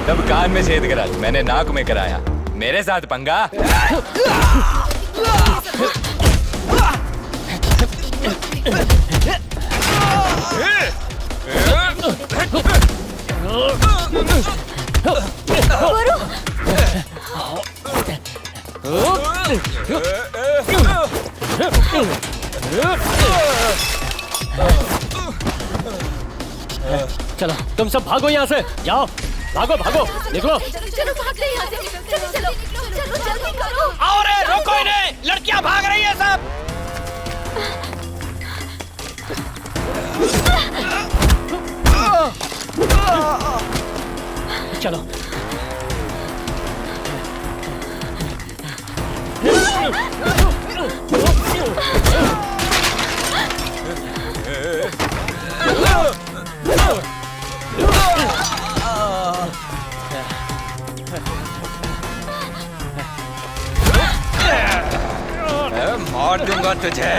तब कान में छेद करा, मैंने नाक में कराया। मेरे साथ पंगा। चलो तुम सब भागो यहाँ से, जाओ भागो भागो, निकलो। चलो भागते हैं यहाँ से, चलो चलो चलो जल्दी करो। आओ रे, रोको इन्हें, लड़कियां भाग रही है सब। चलो मार दूंगा तुझे।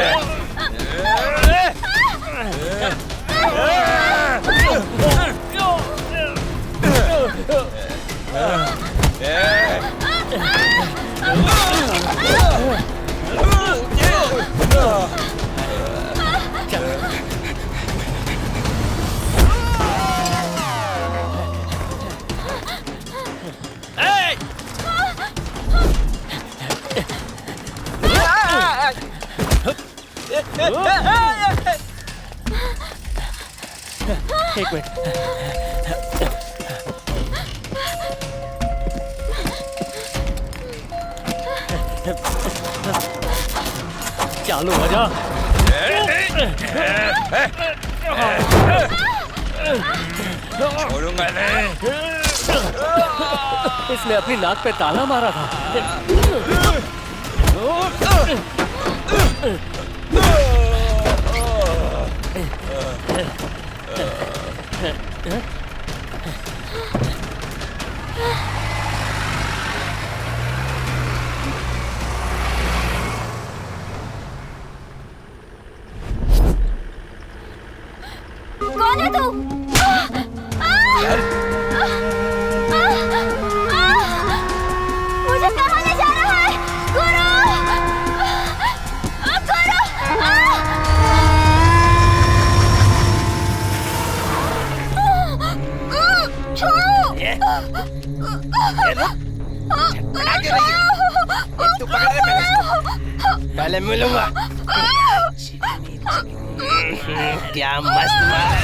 एक मिनट, चालू हो जा। छोड़ूंगा नहीं। इसने अपनी नाक पे ताला मारा था। कौन है तू? मुझे कहाँ ले जा रहा है? गुरु! गुरु! छोड़ो! तू पकड़ ले पहले मिलूंगा। क्या मस्त मार।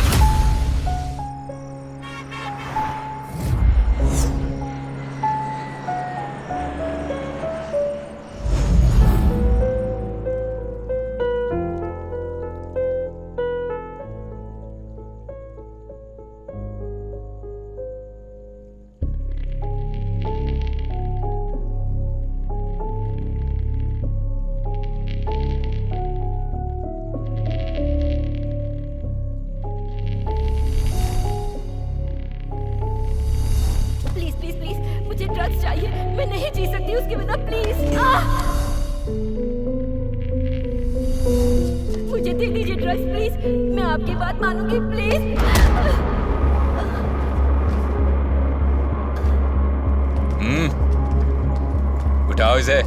ड्रग्स चाहिए, मैं नहीं जी सकती उसके बिना, प्लीज। मुझे दे दीजिए ड्रग्स प्लीज, मैं आपकी बात मानूंगी प्लीज। उठाओ इसे।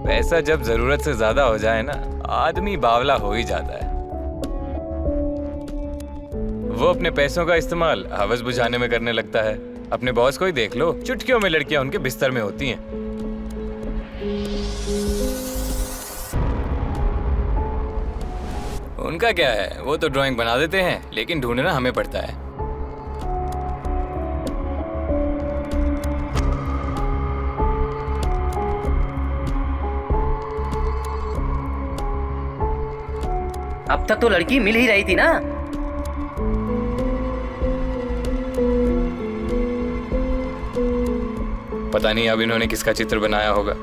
पैसा जब जरूरत से ज्यादा हो जाए ना, आदमी बावला हो ही जाता है। वो अपने पैसों का इस्तेमाल हवस बुझाने में करने लगता है। अपने बॉस को ही देख लो, चुटकियों में लड़कियां उनके बिस्तर में होती हैं। उनका क्या है, वो तो ड्राइंग बना देते हैं, लेकिन ढूंढना हमें पड़ता है। अब तक तो लड़की मिल ही रही थी ना। पता नहीं अब इन्होंने किसका चित्र बनाया होगा।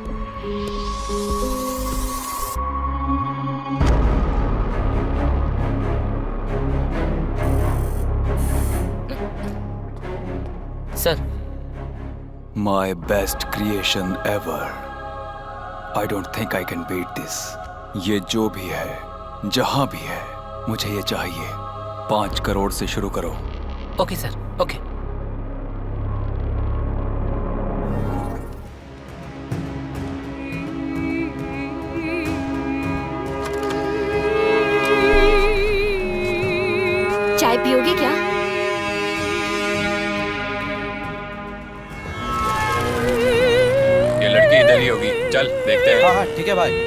Sir. My best creation ever. I don't think I can beat this. ये जो भी है, जहां भी है, मुझे ये चाहिए। 5 करोड़ से शुरू करो। Okay sir, okay. चाय पियोगे क्या? ये लड़की इधर ही होगी, चल देखते हैं। हाँ ठीक है भाई।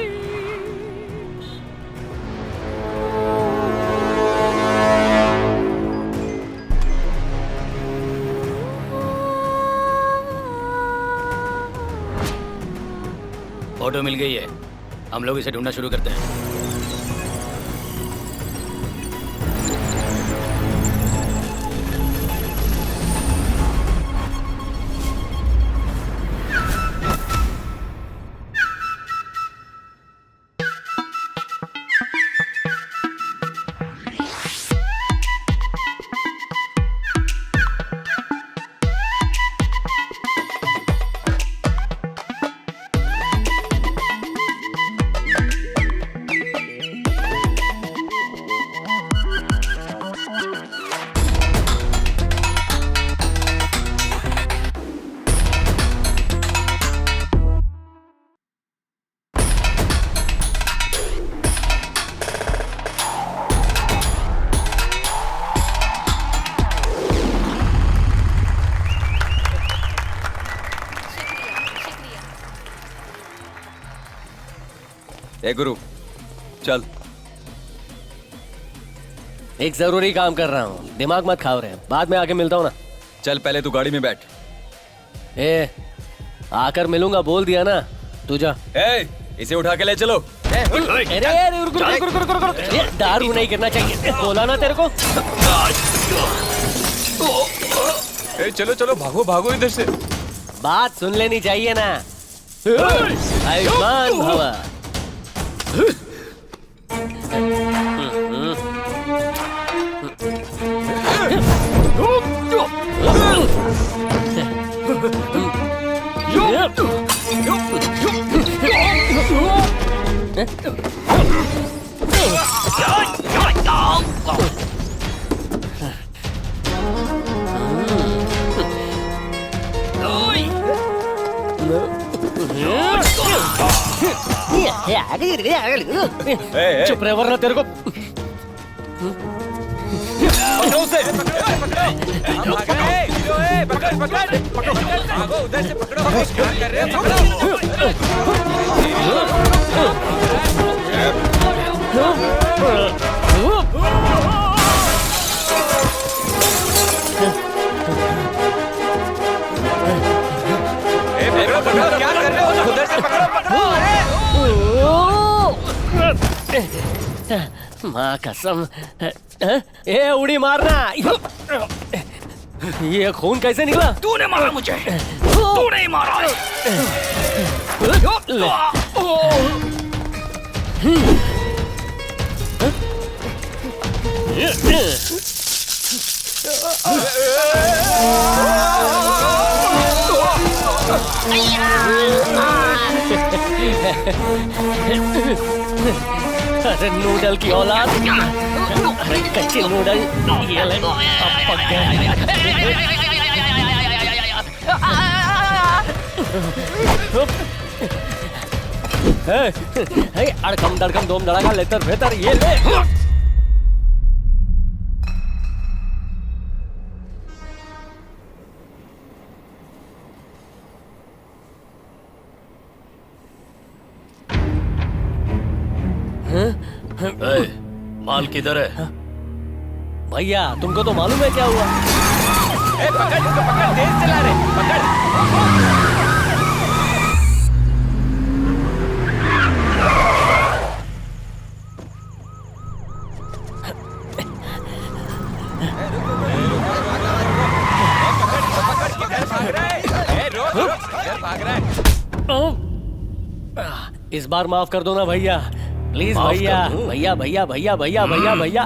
ऑटो मिल गई है, हम लोग इसे ढूंढना शुरू करते हैं। ए गुरु, चल। एक जरूरी काम कर रहा हूँ, दिमाग मत खाओ रहे, बाद में आके मिलता हूँ ना। चल पहले तू गाड़ी में बैठ। ए, आकर मिलूंगा बोल दिया ना, तू जा। ए, इसे उठा के ले चलो। अरे रुक, ये दारू नहीं करना चाहिए, बोला ना तेरे को। ए, चलो चलो, भागो भागो इधर से। बात सुन लेनी चाहिए ना। आयुष्मान भवा। चुप रहे वरना तेरे को क्या कर रहे हो? उधर से पकड़ो। माँ कसम। ए उड़ी मारना। ये खून कैसे निकला? तूने मारा मुझे, तूने ही मारा है। अरे नूडल की औलाद, अरे कच्चे नूडल, ये ले, अब पक गए। अड़कम दड़कम दोम दड़ाका लेतर बेहतर, ये ले। माल किधर है? भैया तुमको तो मालूम है क्या हुआ? ए, पकड़ इसको, पकड़, तेज चला रहे, पकड़। इस बार माफ कर दो ना भैया, प्लीज भैया। भैया भैया भैया भैया भैया भैया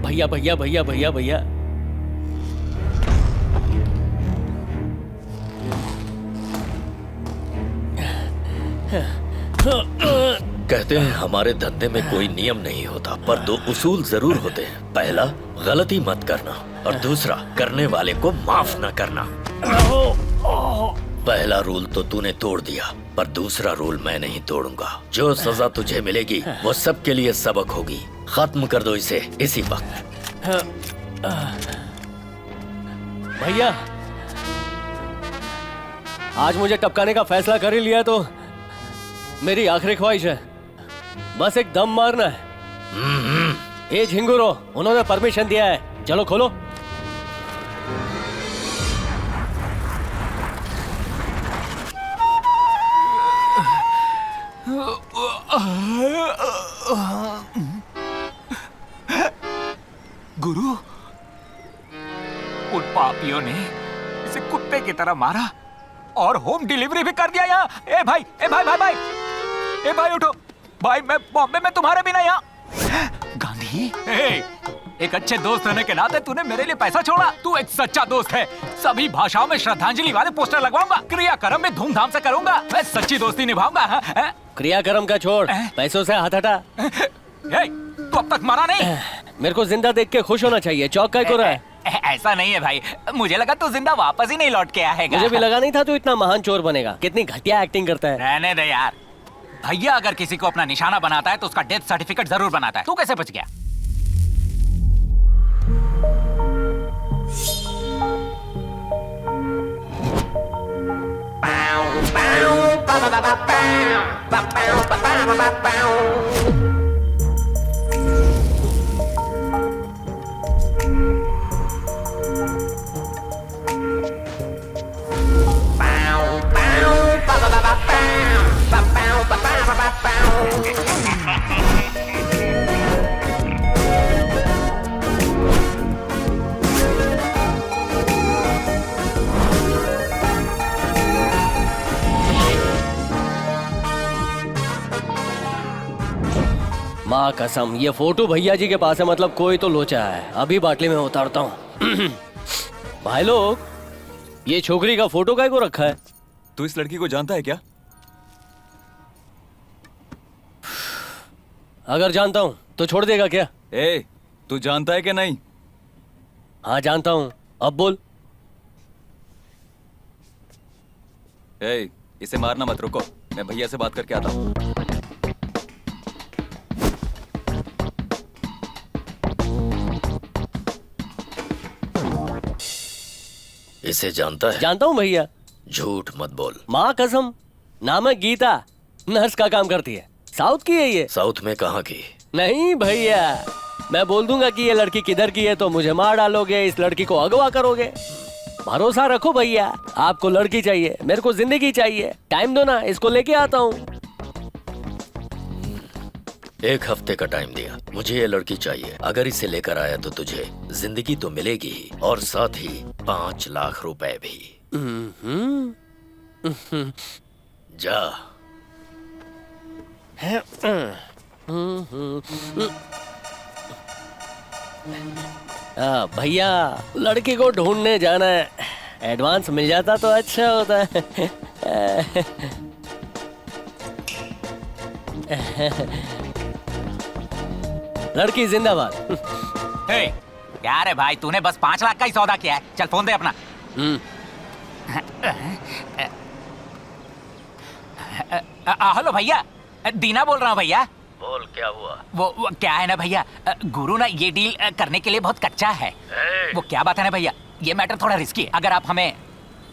भैया भैया भैया भैया भैया। कहते हैं हमारे धंधे में कोई नियम नहीं होता, पर 2 उसूल जरूर होते हैं। पहला, गलती मत करना, और दूसरा, करने वाले को माफ न करना। पहला रूल तो तूने तोड़ दिया, पर दूसरा रूल मैं नहीं तोड़ूंगा। जो सजा तुझे मिलेगी वो सबके लिए सबक होगी। खत्म कर दो इसे इसी वक्त। भैया, आज मुझे टपकाने का फैसला कर ही लिया तो मेरी आखिरी ख्वाहिश है, बस एक दम मारना है। ये झिंगुरो, उन्होंने परमिशन दिया है, चलो खोलो। गुरु, उन पापियों ने इसे कुत्ते की तरह मारा और होम डिलीवरी भी कर दिया यहाँ। ए भाई, ए भाई भाई भाई, ए भाई उठो भाई, मैं बॉम्बे में तुम्हारे बिना यहाँ। गांधी, एक अच्छे दोस्त होने के नाते तूने मेरे लिए पैसा छोड़ा। तू एक सच्चा दोस्त है। सभी भाषाओं में श्रद्धांजलि वाले पोस्टर लगवाऊंगा, क्रियाक्रम में धूमधाम से करूंगा। मैं सच्ची दोस्ती निभाऊंगा। क्रियाक्रम का छोड़, पैसों से हाथ हटा। तू अब तक मरा नहीं। मेरे को जिंदा देख के खुश होना चाहिए, चौक काय को रहा है? ऐसा नहीं है भाई, मुझे लगा तू जिंदा वापस ही नहीं लौट के आएगा। मुझे भी लगा नहीं था तू इतना महान चोर बनेगा। कितनी घटिया एक्टिंग करता है। रहने दे यार। भैया अगर किसी को अपना निशाना बनाता है तो उसका डेथ सर्टिफिकेट जरूर बनाता है। तू कैसे बच गया? माँ कसम, ये फोटो भैया जी के पास है, मतलब कोई तो लोचा है। अभी बाटली में उतारता हूँ। भाई लोग, ये छोकरी का फोटो काय को रखा है? तू इस लड़की को जानता है क्या? अगर जानता हूँ तो छोड़ देगा क्या? ए, तू जानता है कि नहीं? हाँ जानता हूँ, अब बोल। ए, इसे मारना मत, रुको, मैं भैया से बात करके आता हूँ। इसे जानता है? जानता हूँ भैया। झूठ मत बोल। माँ कसम, नाम है गीता, नर्स का काम करती है। साउथ की है ये। साउथ में कहाँ की? नहीं भैया, मैं बोल दूंगा कि ये लड़की किधर की है तो मुझे मार डालोगे, इस लड़की को अगवा करोगे। भरोसा रखो भैया, आपको लड़की चाहिए, मेरे को जिंदगी चाहिए। टाइम दो ना, इसको लेके आता हूँ। 1 हफ्ते का टाइम दिया, मुझे ये लड़की चाहिए। अगर इसे लेकर आया तो तुझे जिंदगी तो मिलेगी ही, और साथ ही 5 लाख रुपए भी। जा। भैया, लड़की को ढूंढने जाना है, एडवांस मिल जाता तो अच्छा होता है। लड़की जिंदाबाद। क्या रे भाई, तूने बस 5 लाख का ही सौदा किया है। चल फोन दे अपना। हेलो भैया, दीना बोल रहा हूँ भैया। बोल, क्या हुआ? वो क्या है ना भैया, गुरु ना ये डील करने के लिए बहुत कच्चा है। वो क्या बात है ना भैया, ये मैटर थोड़ा रिस्की है। अगर आप हमें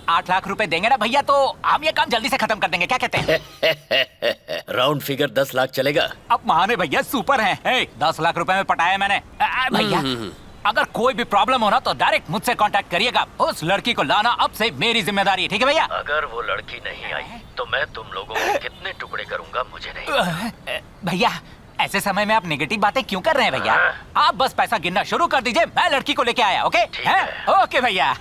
8 लाख रुपए देंगे ना भैया तो हम ये काम जल्दी से खत्म कर देंगे, क्या कहते हैं? राउंड फिगर 10 लाख चलेगा? अब महाने भैया सुपर हैं। 10 लाख रुपए में पटाया मैंने। भैया अगर कोई भी प्रॉब्लम हो ना तो डायरेक्ट मुझसे कांटेक्ट करिएगा। उस लड़की को लाना अब से मेरी जिम्मेदारी है, ठीक है भैया? अगर वो लड़की नहीं आई तो मैं तुम लोगों को कितने टुकड़े करूंगा मुझे नहीं। भैया ऐसे समय में आप नेगेटिव बातें क्यों कर रहे हैं भैया? आप बस पैसा गिनना शुरू कर दीजिए, मैं लड़की को लेके आया। ओके ओके भैया।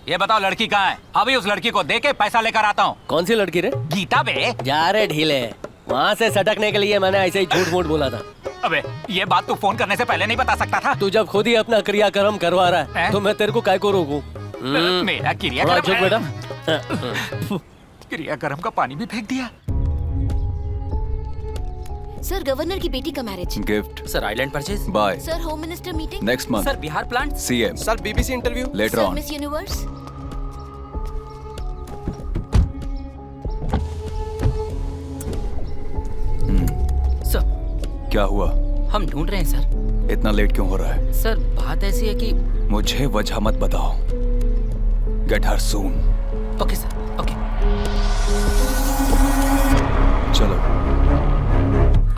ये बताओ लड़की कहाँ है? अभी उस लड़की को दे के पैसा लेकर आता हूँ। कौन सी लड़की रे? गीता बे। जा रे ढीले, वहाँ से सटकने के लिए मैंने ऐसे ही झूठ मूठ बोला था। अबे ये बात तू फोन करने से पहले नहीं बता सकता था? तू जब खुद ही अपना क्रियाक्रम करवा रहा है तो मैं तेरे को काय को रोकूं? मेरा क्रियाक्रम, क्रियाक्रम का पानी भी फेंक दिया। सर गवर्नर की बेटी का marriage. Gift, sir island purchase. Bye, sir home minister meeting. Next month, sir Bihar plant. CM, sir BBC interview. Letter sir on. Miss universe. Sir क्या हुआ? हम ढूंढ रहे हैं सर। इतना लेट क्यों हो रहा है? सर बात ऐसी है कि। मुझे वजह मत बताओ। Get her soon. Okay sir, okay. चलो।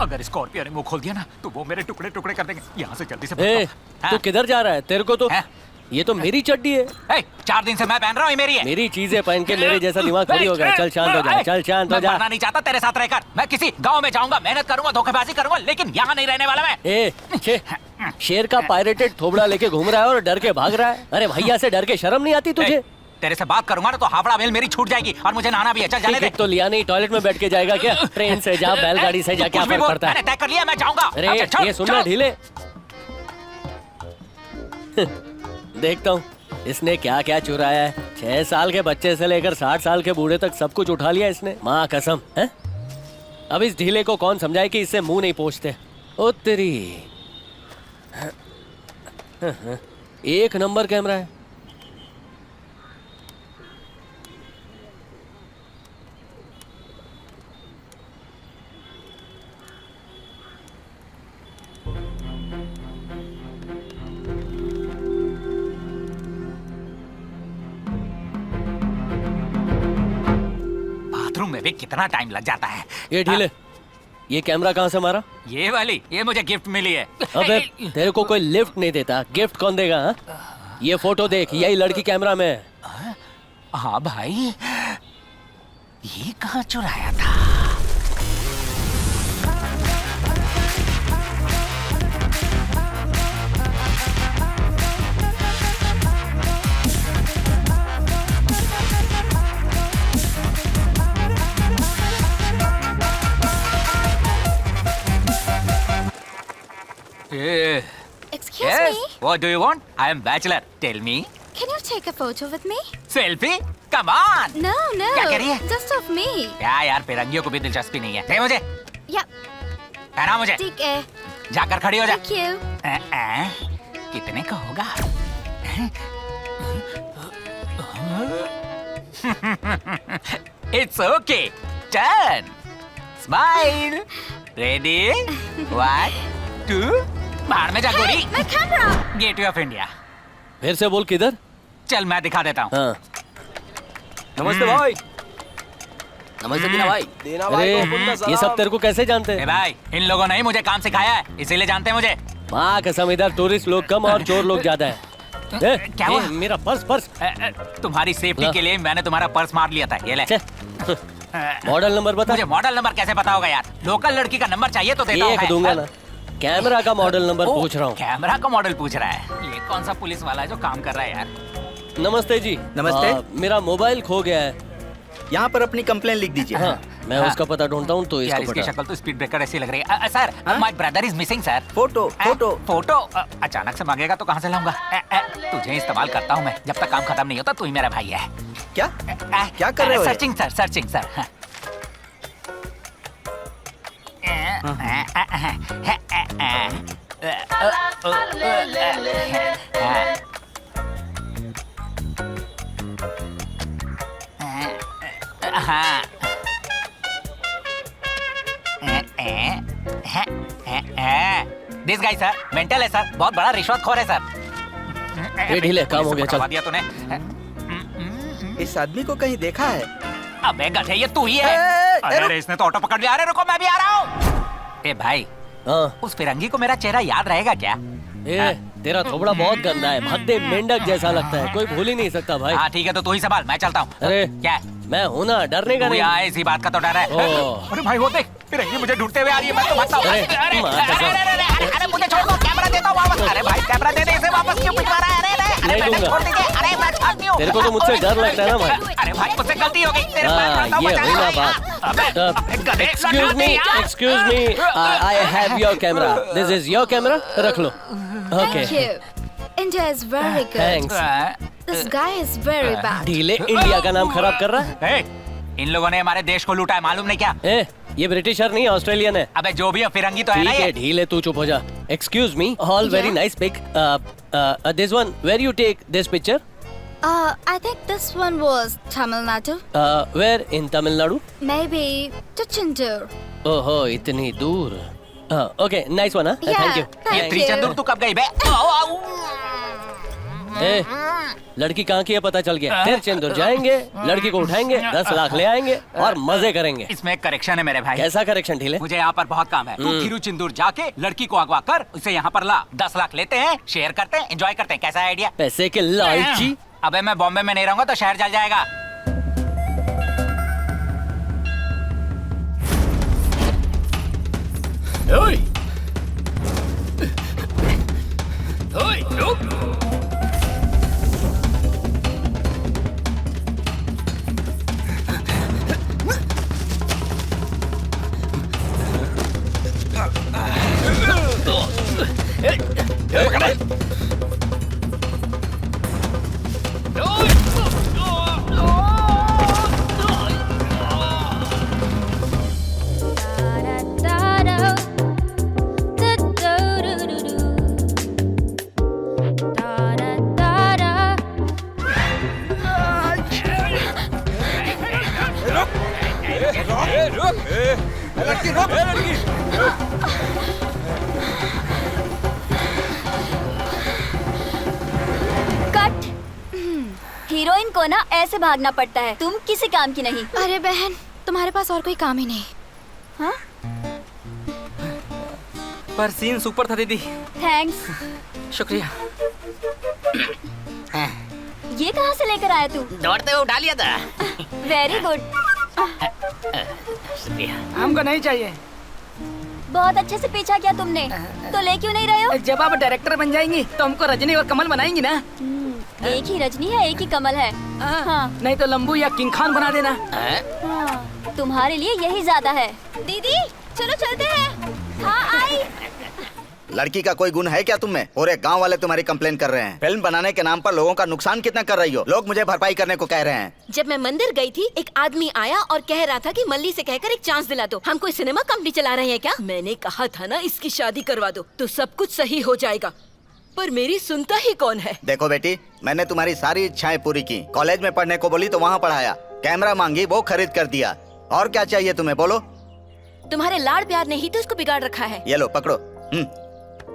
अगर स्कॉर्पियो ने मुंह खोल दिया ना तो वो मेरे टुकड़े टुकड़े कर देंगे। यहाँ से जल्दी से ए, भागता हूँ। तू किधर जा रहा है? तेरे को तो हाँ? ये तो मेरी चड्डी है। ए, 4 दिन से मैं पहन रहा हूँ, ये मेरी है। मेरी चीजें पहन के मेरे जैसा दिमाग थोड़ी हो गया। चल शांत हो जा, चल शांत हो मैं जा। मरना नहीं चाहता तेरे साथ रहकर। मैं किसी गांव में जाऊंगा, मेहनत करूंगा, धोखेबाजी करूंगा, लेकिन यहाँ नहीं रहने वाला मैं। ए, शेर का पायरेटेड थोबड़ा लेके घूम रहा है और डर के भाग रहा है। अरे भैया से डर के शर्म नहीं आती तुझे? ए, तेरे से बात करूंगा ना तो हावड़ा मेल मेरी छूट जाएगी और मुझे नहाना भी है। चल जाने दे। टिकट तो लिया नहीं, टॉयलेट में बैठ के जाएगा क्या? ट्रेन से जा, बैलगाड़ी से जा, क्या कुछ भी फर्क बोल, पड़ता है? मैंने तय कर लिया, मैं जाऊंगा। अरे अच्छा, छोड़, ये सुनना छोड़। ढीले। देखता हूँ इसने क्या क्या चुराया है। 6 साल के बच्चे से लेकर 60 साल के बूढ़े तक सब कुछ उठा लिया इसने। माँ कसम है। अब इस ढीले को कौन समझाए कि इससे मुंह नहीं पोंछते। ओ तेरी, एक नंबर कैमरा है। बाथरूम में भी कितना टाइम लग जाता है। ये ढीले, ये कैमरा कहाँ से मारा? ये वाली, ये मुझे गिफ्ट मिली है। अबे तेरे को कोई लिफ्ट नहीं देता, गिफ्ट कौन देगा? हाँ? ये फोटो देख, यही लड़की कैमरा में है। हाँ भाई, ये कहाँ चुराया था? Excuse Yes. me. What do you want? I am bachelor. Tell me. Can you take a photo with me? Selfie? Come on. No, no. क्या कह रही है? Just of me. क्या यार, फिरंगियों को भी दिलचस्पी नहीं है। दे मुझे, Yeah. पहना मुझे। ठीक है। जाकर खड़ी हो जा। Thank you. कितने का होगा? It's okay. Turn. Smile. Ready? 1, 2. बाहर में जा गोरी। मैं कैमरा। Gateway of India. फिर से बोल किधर? चल मैं दिखा देता हूँ। हाँ। नमस्ते भाई। नमस्ते दीना भाई। अरे ये सब तेरे को कैसे जानते ए हैं? भाई, इन लोगों ने ही मुझे काम सिखाया है, इसीलिए जानते हैं मुझे। माँ कसम, इधर टूरिस्ट लोग कम और चोर लोग ज्यादा है। क्या हुआ? मेरा पर्स पर्स। तुम्हारी सेफ्टी ला। के लिए मैंने तुम्हारा पर्स मार लिया था। ये ले। छे। मॉडल नंबर बता। मुझे मॉडल नंबर कैसे पता होगा यार? लोकल लड़की का नंबर चाहिए तो देता हूँ एक मैं। दूंगा ना। कैमरा का मॉडल नंबर ओ, पूछ रहा हूँ। कैमरा का मॉडल पूछ रहा है। ये कौन सा पुलिस वाला है जो काम कर रहा है यार? नमस्ते जी। नमस्ते। मेरा मोबाइल खो गया है। यहाँ पर अपनी कंप्लेन लिख दीजिए। हाँ, मैं हाँ। उसका पता ढूंढता हूँ तो यार इसको इसकी पता। शक्ल तो स्पीड ब्रेकर ऐसी लग रही है। Sir, my brother is missing sir. Photo photo photo अचानक से मांगेगा तो कहाँ से लाऊंगा? तुझे इस्तेमाल करता हूँ मैं, जब तक काम खत्म नहीं होता तू ही मेरा भाई है। क्या क्या कर रहे हो? Searching sir, searching sir. This guy sir mental है सर, बहुत बड़ा रिश्वतखोर है सर। ये ढीले, काम हो गया, चल। पकड़वा दिया तूने। इस आदमी को कहीं देखा है? अबे गधे, ये तू ही है। अरे इसने तो ऑटो पकड़ लिया। अरे रुको, मैं भी आ रहा हूँ। ए भाई, हाँ। उस फिरंगी को मेरा चेहरा याद रहेगा क्या? ए, तेरा थोबड़ा बहुत गंदा है, भद्दे मेंढक जैसा लगता है, कोई भूल ही नहीं सकता भाई। हाँ ठीक है, तो तू ही संभाल, मैं चलता हूँ। अरे क्या? मैं हूं ना, डरने का तू नहीं। यहाँ इसी बात का तो डर है। ओह। अरे भाई वो देख, फिरंगी मुझे ढूंढते हुए आ रही है, मैं तो भागता हूँ। अरे, अरे माँ कसम। अरे मुझे छोड़ दो, कैमरा देता हूँ वापस। अरे भाई कैमरा दे दे, इसे वापस क्यों भिजवा रहा है? अरे नहीं मैंने दूंगा। छोड़ दीजिए। अरे मैं छाती हूँ। तेरे को तो मुझसे डर लगता है ना भाई। अरे भाई मुझसे गलती हो गई। तेरे पैर हाँ, पड़ता हूँ, ये बचा हुई ना ले। बात। अबे, गधे, Excuse me, excuse me, I have your camera. This is your camera. रख लो। Okay. Thank you. India is very good. Thanks. This guy is very bad. ढीले इंडिया का नाम खराब कर रहा है। ए, इन लोगों ने हमारे देश को लूटा है, मालूम नहीं क्या? ए, ये ब्रिटिशर नहीं ऑस्ट्रेलियन है। अबे जो भी है फिरंगी तो है ठीक ना है, ये। ढील है, तू चुप हो जा। Excuse me, all very nice pic. This one, where you take this picture? I think this one was Tamil Nadu. Where in Tamil Nadu? Maybe Tiruchendur. ओहो, इतनी दूर। Okay, nice one. Yeah, thank you. thank ये त्रिचंदुर तू कब गई बे? ए, लड़की कहाँ की है पता चल गया। फिर चंदूर जाएंगे, लड़की को उठाएंगे, 10 लाख ले आएंगे और मजे करेंगे। इसमें एक करेक्शन है मेरे भाई। कैसा करेक्शन ढीले? मुझे यहाँ पर बहुत काम है। तू तिरुचंदूर जाके लड़की को अगवा कर उसे यहाँ पर ला। 10 लाख लेते हैं, शेयर करते हैं, एंजॉय करते हैं। कैसा है आइडिया? पैसे के लालची। अबे मैं बॉम्बे में नहीं रहूंगा तो शहर जल जाएगा। कट। हीरोइन को ना ऐसे भागना पड़ता है, तुम किसी काम की नहीं। अरे बहन, तुम्हारे पास और कोई काम ही नहीं। हाँ? पर सीन सुपर था दीदी। थैंक्स। शुक्रिया। ये कहाँ से लेकर आया तू? दौड़ते हुए उठा लिया था। Very good. हमको नहीं चाहिए। बहुत अच्छे से पीछा किया तुमने, तो ले क्यों नहीं रहे हो? जब आप डायरेक्टर बन जाएंगी तो हमको रजनी और कमल बनाएंगी ना। एक ही रजनी है, एक ही कमल है। हाँ। नहीं तो लंबू या किंग खान बना देना। हाँ, तुम्हारे लिए यही ज्यादा है। दीदी चलो चलते हैं। हाँ आई। लड़की का कोई गुण है क्या तुम में? पूरे गांव वाले तुम्हारी कंप्लेन कर रहे हैं। फिल्म बनाने के नाम पर लोगों का नुकसान कितना कर रही हो। लोग मुझे भरपाई करने को कह रहे हैं। जब मैं मंदिर गई थी, एक आदमी आया और कह रहा था कि मल्ली से कहकर एक चांस दिला दो। हम कोई सिनेमा कंपनी चला रहे हैं क्या? मैंने कहा था ना इसकी शादी करवा दो तो सब कुछ सही हो जाएगा, पर मेरी सुनता ही कौन है। देखो बेटी, मैंने तुम्हारी सारी इच्छाएं पूरी की। कॉलेज में पढ़ने को बोली तो वहाँ पढ़ाया, कैमरा मांगी वो खरीद कर दिया। और क्या चाहिए तुम्हें, बोलो। तुम्हारे लाड़ प्यार ने ही तो इसको बिगाड़ रखा है। ये लो पकड़ो।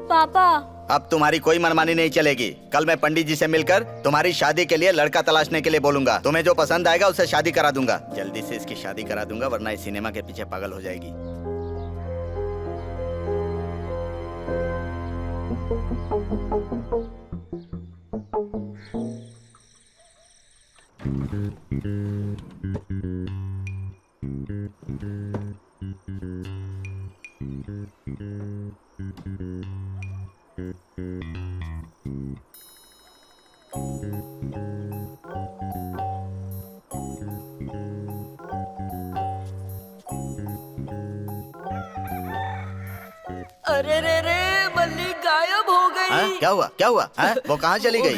पापा अब तुम्हारी कोई मनमानी नहीं चलेगी। कल मैं पंडित जी से मिलकर तुम्हारी शादी के लिए लड़का तलाशने के लिए बोलूंगा। तुम्हें जो पसंद आएगा उससे शादी करा दूंगा। जल्दी से इसकी शादी करा दूंगा, वरना इस सिनेमा के पीछे पागल हो जाएगी। अरे रे रे, मल्ली गायब हो गई। क्या हुआ, क्या हुआ? वो कहाँ चली गई?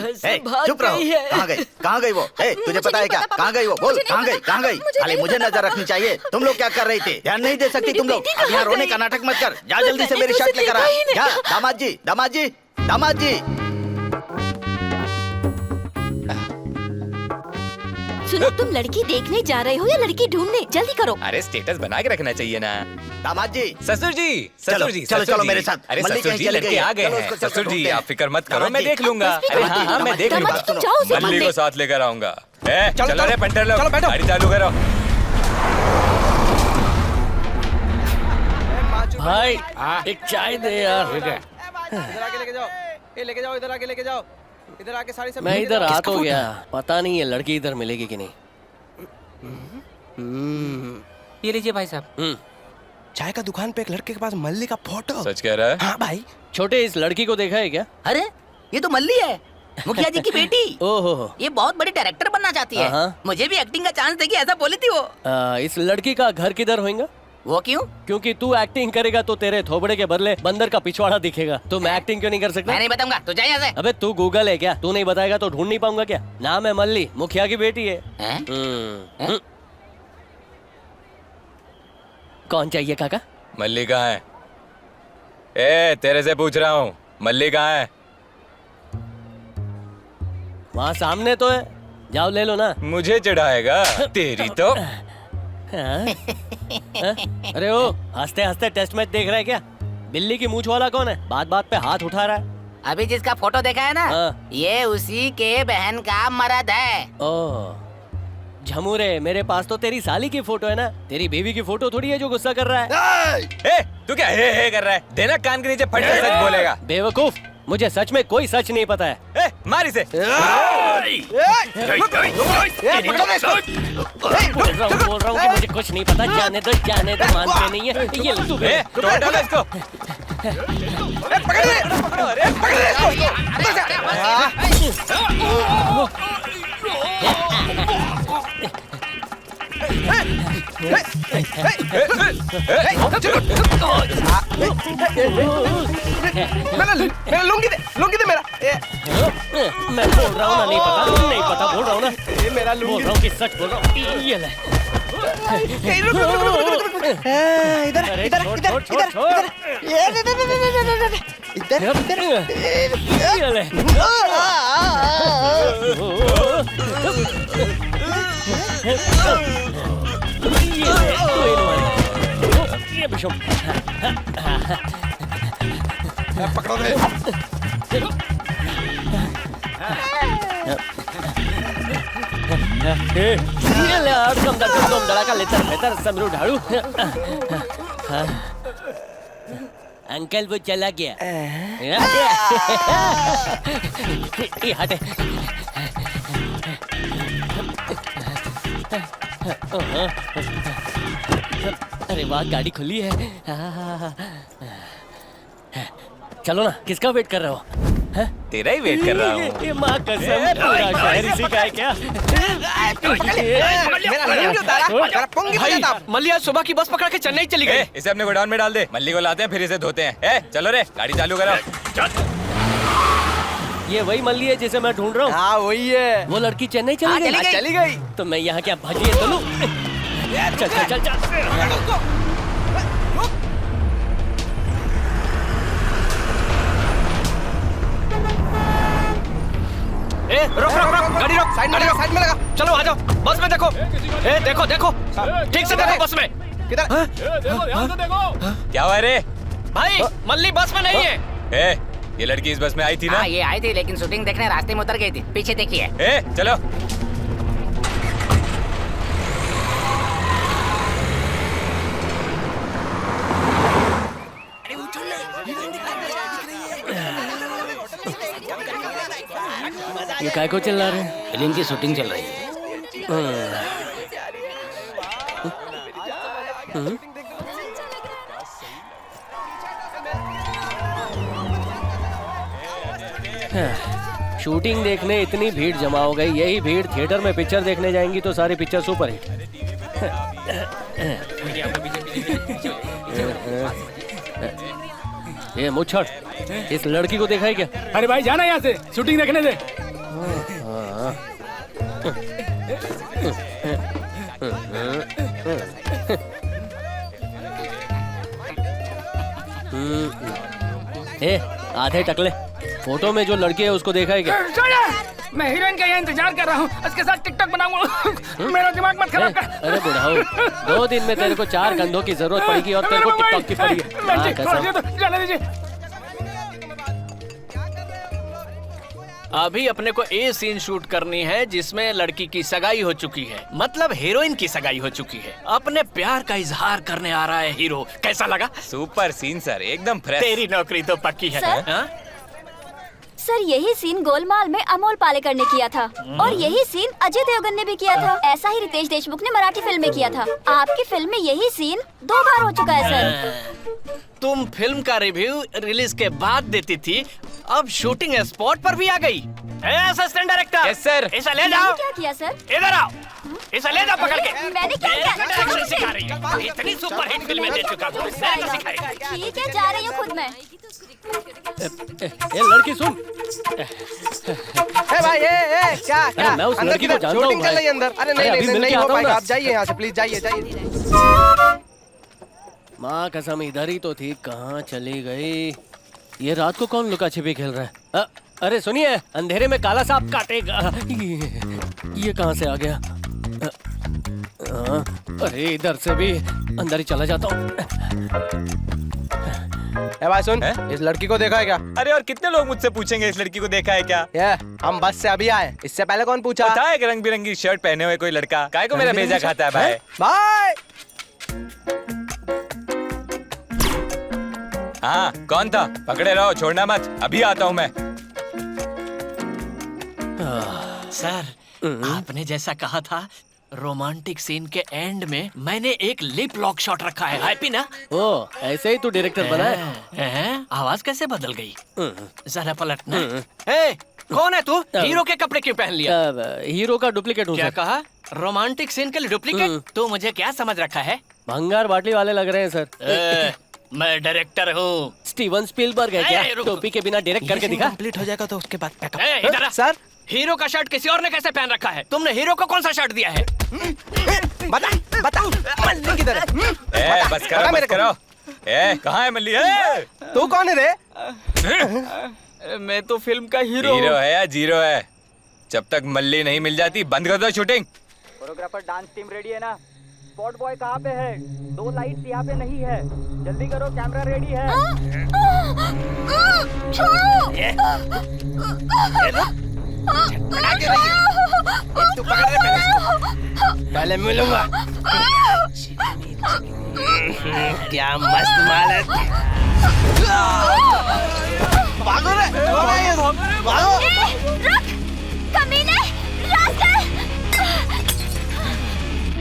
चुप रहो। कहाँ गई, कहाँ गई वो? तुझे पता है क्या कहाँ गई वो? बोल कहाँ गई, कहाँ गई? खाली मुझे नजर रखनी चाहिए। तुम लोग क्या कर रही थी? ध्यान नहीं दे सकती तुम लोग? अब यहाँ रोने का नाटक मत कर। जा जल्दी से मेरी शर्ट लेकर आ। जा दामाद जी, दामाद जी, दामाद जी। सुनो, तुम लड़की देखने जा रहे हो या लड़की ढूंढने? जल्दी करो। अरे स्टेटस बना के रखना चाहिए ना। दामाद जी, ससुर जी, ससुर जी, चलो चलो मेरे साथ। अरे मल्ली ससुर कहीं जी, चली लड़के गई है। आ गए चलो हैं। उसको चल ससुर कर जी, ढूंढते आप हैं। फिक्र मत करो, दामाद मैं जी, देख लूंगा। बस भी अरे बात हाँ नहीं, हाँ, मैं देख दामाद लूंगा। जी, तुम जाओ उसे मल्ली ढूंढने। को साथ लेकर आऊंगा। चलो, चलो रे पंटर लोग, चलो, बैठो। गाड़ी चालू करो। भाई एक चाय दे यार। इधर आके लेके जाओ। ये लेके जाओ, इधर आके लेके जाओ। इधर आके सारी सब मैं इधर आ तो गया, पता नहीं है लड़की इधर मिलेगी कि नहीं। ये लीजिए भाई साहब। चाय का दुकान पे एक लड़के के पास मल्ली का फोटो। सच कह रहा है? हाँ भाई। छोटे, इस लड़की को देखा है क्या? अरे ये तो मल्ली है, मुखिया जी की बेटी। ओहो, ये बहुत बड़ी डायरेक्टर बनना चाहती है। हाँ। मुझे भी एक्टिंग का चांस देगी ऐसा बोली थी वो। इस लड़की का घर किधर होगा? वो क्यों? क्योंकि तू एक्टिंग करेगा तो तेरे थोबड़े के बदले बंदर का पिछवाड़ा दिखेगा। तो मैं एक्टिंग क्यों नहीं कर सकता? मैं नहीं बताऊंगा, तू जा यहाँ से। अबे तू गूगल है क्या? तू नहीं बताएगा तो ढूंढ नहीं पाऊंगा क्या? नाम है मल्ली, मुखिया की बेटी है। कौन चाहिए काका? मल्ली कहाँ है? ए, तेरे से पूछ रहा हूँ, मल्ली कहाँ है? वहाँ सामने तो है, जाओ ले लो ना। मुझे चढ़ाएगा तेरी तो। हाँ? हाँ? अरे ओ, हंसते हंसते टेस्ट मैच देख रहा है क्या? बिल्ली की मूंछ वाला कौन है? बात बात पे हाथ उठा रहा है। अभी जिसका फोटो देखा है ना, ये उसी के बहन का मर्द है। ओह झमूरे, मेरे पास तो तेरी साली की फोटो है ना, तेरी बीवी की फोटो थोड़ी है जो गुस्सा कर रहा है। ए, तू क्या हे कर रहा है? देना कान के नीचे फट के सच बोलेगा। बेवकूफ, मुझे सच में कोई सच नहीं पता है। ए, मार इसे। बोल रहा हूँ कि मुझे कुछ नहीं पता, जाने दो मानते नहीं है। ये ले तू तोड़ डालो इसको। मेरा लुंगी दे मेरा। मैं बोल रहा हूँ ना, नहीं पता बोल रहा हूँ ना। मेरा बोल रहा हूँ कि सच बोल रहा हूँ। ये ले। पकड़ो रे। अंकल वो चला गया। ये हटे। अरे वाह, गाड़ी खुली है। चलो ना, किसका वेट कर रहे हो? तेरा ही वेट कर रहा हूँ। ये माँ कसम, पूरा शहर इसी का है क्या? मल्ली आज सुबह की बस पकड़ के चेन्नई चली गई। इसे अपने गोडाउन में डाल दे, मल्ली को लाते हैं फिर इसे धोते हैं। चलो रे, गाड़ी चालू करो। ये वही मल्ली है जिसे मैं ढूंढ रहा हूँ। हाँ वही है। वो लड़की चेन्नई चली गई। तो मैं यहाँ क्या भजिए तो लूं? चल। ए, रुक गाड़ी रोक, साइड में लगा। चलो आ जाओ, बस में देखो। ए, देखो ठीक से देखो बस में। किधर? देखो। क्या हुआ रे? भाई मल्ली बस में नहीं है। ए, ये लड़की इस बस में आई थी ना? ये आई थी, लेकिन शूटिंग देखने रास्ते में उतर गई थी। पीछे देखिए। ए, चलो। ये काय को चिल्ला रहे हैं? फिल्म की शूटिंग चल रही है। शूटिंग देखने इतनी भीड़ जमा हो गई। यही भीड़ थिएटर में पिक्चर देखने जाएंगी तो सारी पिक्चर सुपर हिट। ये मुच्छड़, इस लड़की को देखा है क्या? अरे भाई जाना यहाँ से, शूटिंग देखने दे। आधे टकले, फोटो में जो लड़की है उसको देखा है क्या? मैं हीरोइन का यहाँ इंतजार कर रहा हूँ, उसके साथ टिकटॉक बनाऊंगा। मेरा दिमाग मत खराब कर। अरे बुढ़ाओ, 2 दिन में तेरे को 4 कंधों की जरूरत पड़ेगी और तेरे को टिकटॉक की पड़ी है। जाने दीजिए। अभी अपने को ए सीन शूट करनी है जिसमें लड़की की सगाई हो चुकी है, मतलब हीरोइन की सगाई हो चुकी है। अपने प्यार का इजहार करने आ रहा है हीरो। कैसा लगा? सुपर सीन सर, एकदम फ्रेश। तेरी नौकरी तो पक्की है। सर यही सीन गोलमाल में अमोल पालेकर ने किया था और यही सीन अजय देवगन ने भी किया था। ऐसा ही रितेश देशमुख ने मराठी फिल्म में किया था। आपकी फिल्म में यही सीन 2 बार हो चुका है सर। तुम फिल्म का रिव्यू रिलीज के बाद देती थी, अब शूटिंग स्पॉट पर भी आ गई। Assistant director. Yes sir. इसे ले जाओ। क्या किया सर? इधर आओ, इसे ले जाओ पकड़ के। मैंने क्या किया? एक्शन सिखा रही है। इतनी सुपरहिट फिल्में दे चुका हूँ, मैंने को सिखाएगा। ठीक है, जा रही हूँ खुद मैं। ये लड़की सुन। भाई क्या मैं उस लड़की को जानता हूँ। अंदर। अरे नहीं हो पाएगा, आप जाइए यहाँ से, प्लीज जाइए। माँ कसम इधर ही तो थी, कहाँ चली गई? ये रात को कौन लुका छिपी खेल रहा है? अरे सुनिए, अंधेरे में काला सांप काटेगा। ये कहाँ से आ गया? अरे इधर से भी अंदर ही चला जाता हूँ। भाई सुन, इस लड़की को देखा है क्या? अरे और कितने लोग मुझसे पूछेंगे इस लड़की को देखा है क्या? हम बस से अभी आए, इससे पहले कौन पूछा? पता है कि रंग बिरंगी शर्ट पहने हुए कोई लड़का काय को मेरा भेजा खाता है भाई? भाई हाँ कौन था? पकड़े रहो, छोड़ना मत, अभी आता हूँ मैं। सर, आपने जैसा कहा था, रोमांटिक सीन के एंड में मैंने एक लिप लॉक शॉट रखा है। हैप्पी ना? ओ, ऐसे ही तू डायरेक्टर बना है? आवाज कैसे बदल गई? जरा पलटना। ए, कौन है तू? हीरो के कपड़े क्यों पहन लिया? हीरो का डुप्लीकेट हूँ। क्या कहा? रोमांटिक सीन के लिए डुप्लीकेट? तू मुझे क्या समझ रखा है? भंगार बाटली वाले लग रहे हैं सर। मैं डायरेक्टर हूँ। स्टीवन स्पीलबर्ग है क्या? टोपी के बिना डायरेक्ट करके दिखा। कंप्लीट हो जाएगा तो उसके बाद बैकअप। इधर आ। सर, हीरो का शर्ट किसी और ने कैसे पहन रखा है? तुमने हीरो को कौन सा शर्ट दिया है? बता मल्ली किधर है? बस करो। कहाँ है मल्ली? तू कौन है रे? मैं तो फिल्म का हीरो है या जीरो है? जब तक मल्ली नहीं मिल जाती बंद कर दो shooting. Choreographer dance team ready है ना? स्पॉट बॉय कहाँ पे है? 2 लाइट्स यहाँ पे नहीं है, जल्दी करो, कैमरा रेडी है। तू पकड़ रहे पहले मिलूंगा। क्या मस्त माल है। भागो रे, भागो। रुक, कमीने, रास्कल।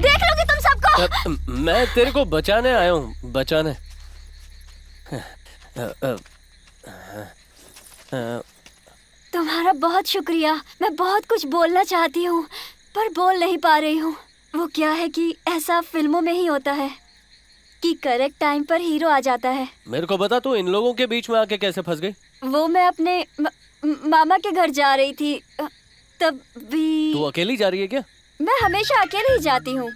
देख लोगे तुम सबको। मैं तेरे को बचाने आया हूँ, बचाने। तुम्हारा बहुत शुक्रिया। मैं बहुत कुछ बोलना चाहती हूँ पर बोल नहीं पा रही हूँ। वो क्या है कि ऐसा फिल्मों में ही होता है कि करेक्ट टाइम पर हीरो आ जाता है। मेरे को बता, तू इन लोगों के बीच में आके कैसे फंस गई? वो मैं अपने मामा के घर जा रही थी, तब भी। तू अकेली जा रही है क्या? मैं हमेशा अकेले ही जाती हूँ।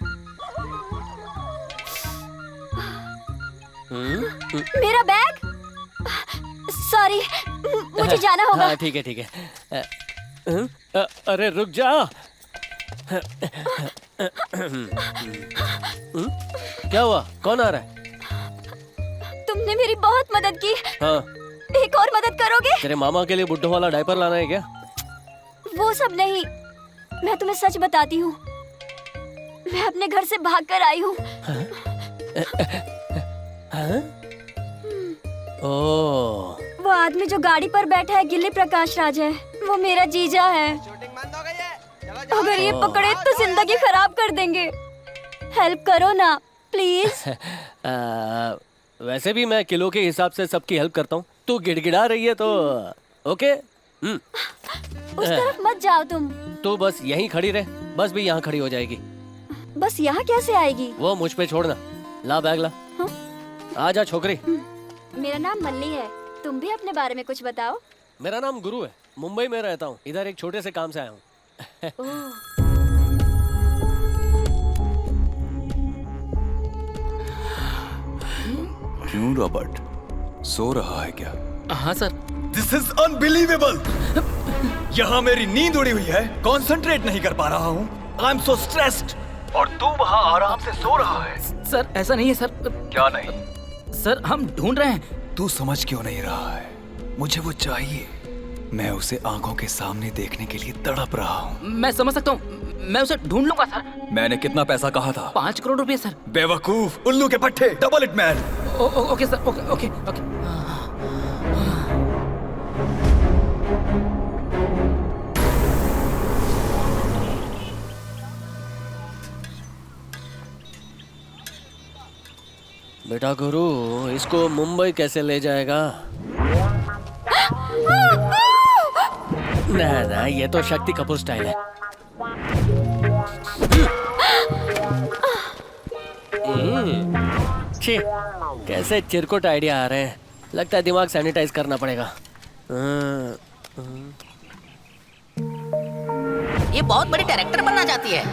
मेरा बैग, सॉरी, मुझे जाना होगा। हाँ ठीक है। अरे रुक जा। क्या हुआ? कौन आ रहा है? तुमने मेरी बहुत मदद की। हाँ। एक और मदद करोगे? तेरे मामा के लिए बुड्ढों वाला डायपर लाना है क्या? वो सब नहीं, मैं तुम्हें सच बताती हूँ, मैं अपने घर से भागकर आई हूँ। ओह, वो आदमी जो गाड़ी पर बैठा है गिल्ली प्रकाश राज है, वो मेरा जीजा है। अगर ये पकड़े तो जिंदगी खराब कर देंगे। हेल्प करो ना प्लीज। वैसे भी मैं किलो के हिसाब से सबकी हेल्प करता हूँ। तू गिड़गिड़ा रही है तो ओके। उस तरफ मत जाओ तुम। तू बस यहीं खड़ी रहे, बस भी यहाँ खड़ी हो जाएगी। बस यहाँ कैसे आएगी? वो मुझ पे छोड़ना। ला बैग ला। आजा छोकरी। मेरा नाम मल्ली है, तुम भी अपने बारे में कुछ बताओ। मेरा नाम गुरु है, मुंबई में रहता हूँ, इधर एक छोटे से काम से आया हूँ। क्यों रॉबर्ट, सो रहा है क्या? हाँ सर। This is unbelievable. यहाँ मेरी नींद उड़ी हुई है, कंसंट्रेट नहीं कर पा रहा हूँ। I am so stressed. और तू वहाँ आराम से सो रहा है। सर ऐसा नहीं है सर। क्या नहीं? सर हम ढूंढ रहे हैं। तू समझ क्यों नहीं रहा है? मुझे वो चाहिए। मैं उसे आंखों के सामने देखने के लिए तड़प रहा हूँ। मैं समझ सकता हूँ, मैं उसे ढूंढ लूंगा सर। मैंने कितना पैसा कहा था? 5 करोड़ रुपए सर। बेवकूफ, उल्लू के पट्टे, double it man. Okay sir, okay. बेटा गुरु, इसको मुंबई कैसे ले जाएगा? ना, ये तो शक्ति कपूर स्टाइल है। छी, कैसे चिरकुट आइडिया आ रहे हैं। लगता है दिमाग सैनिटाइज करना पड़ेगा। ये बहुत बड़ी डायरेक्टर बनना चाहती है।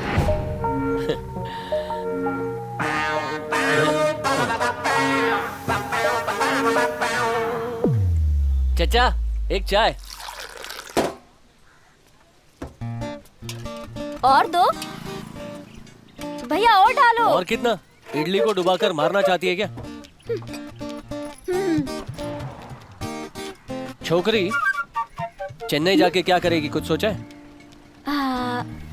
चचा एक चाय। और दो भैया, और डालो। और कितना? इडली को डुबाकर मारना चाहती है क्या? छोकरी चेन्नई जाके क्या करेगी, कुछ सोचा है?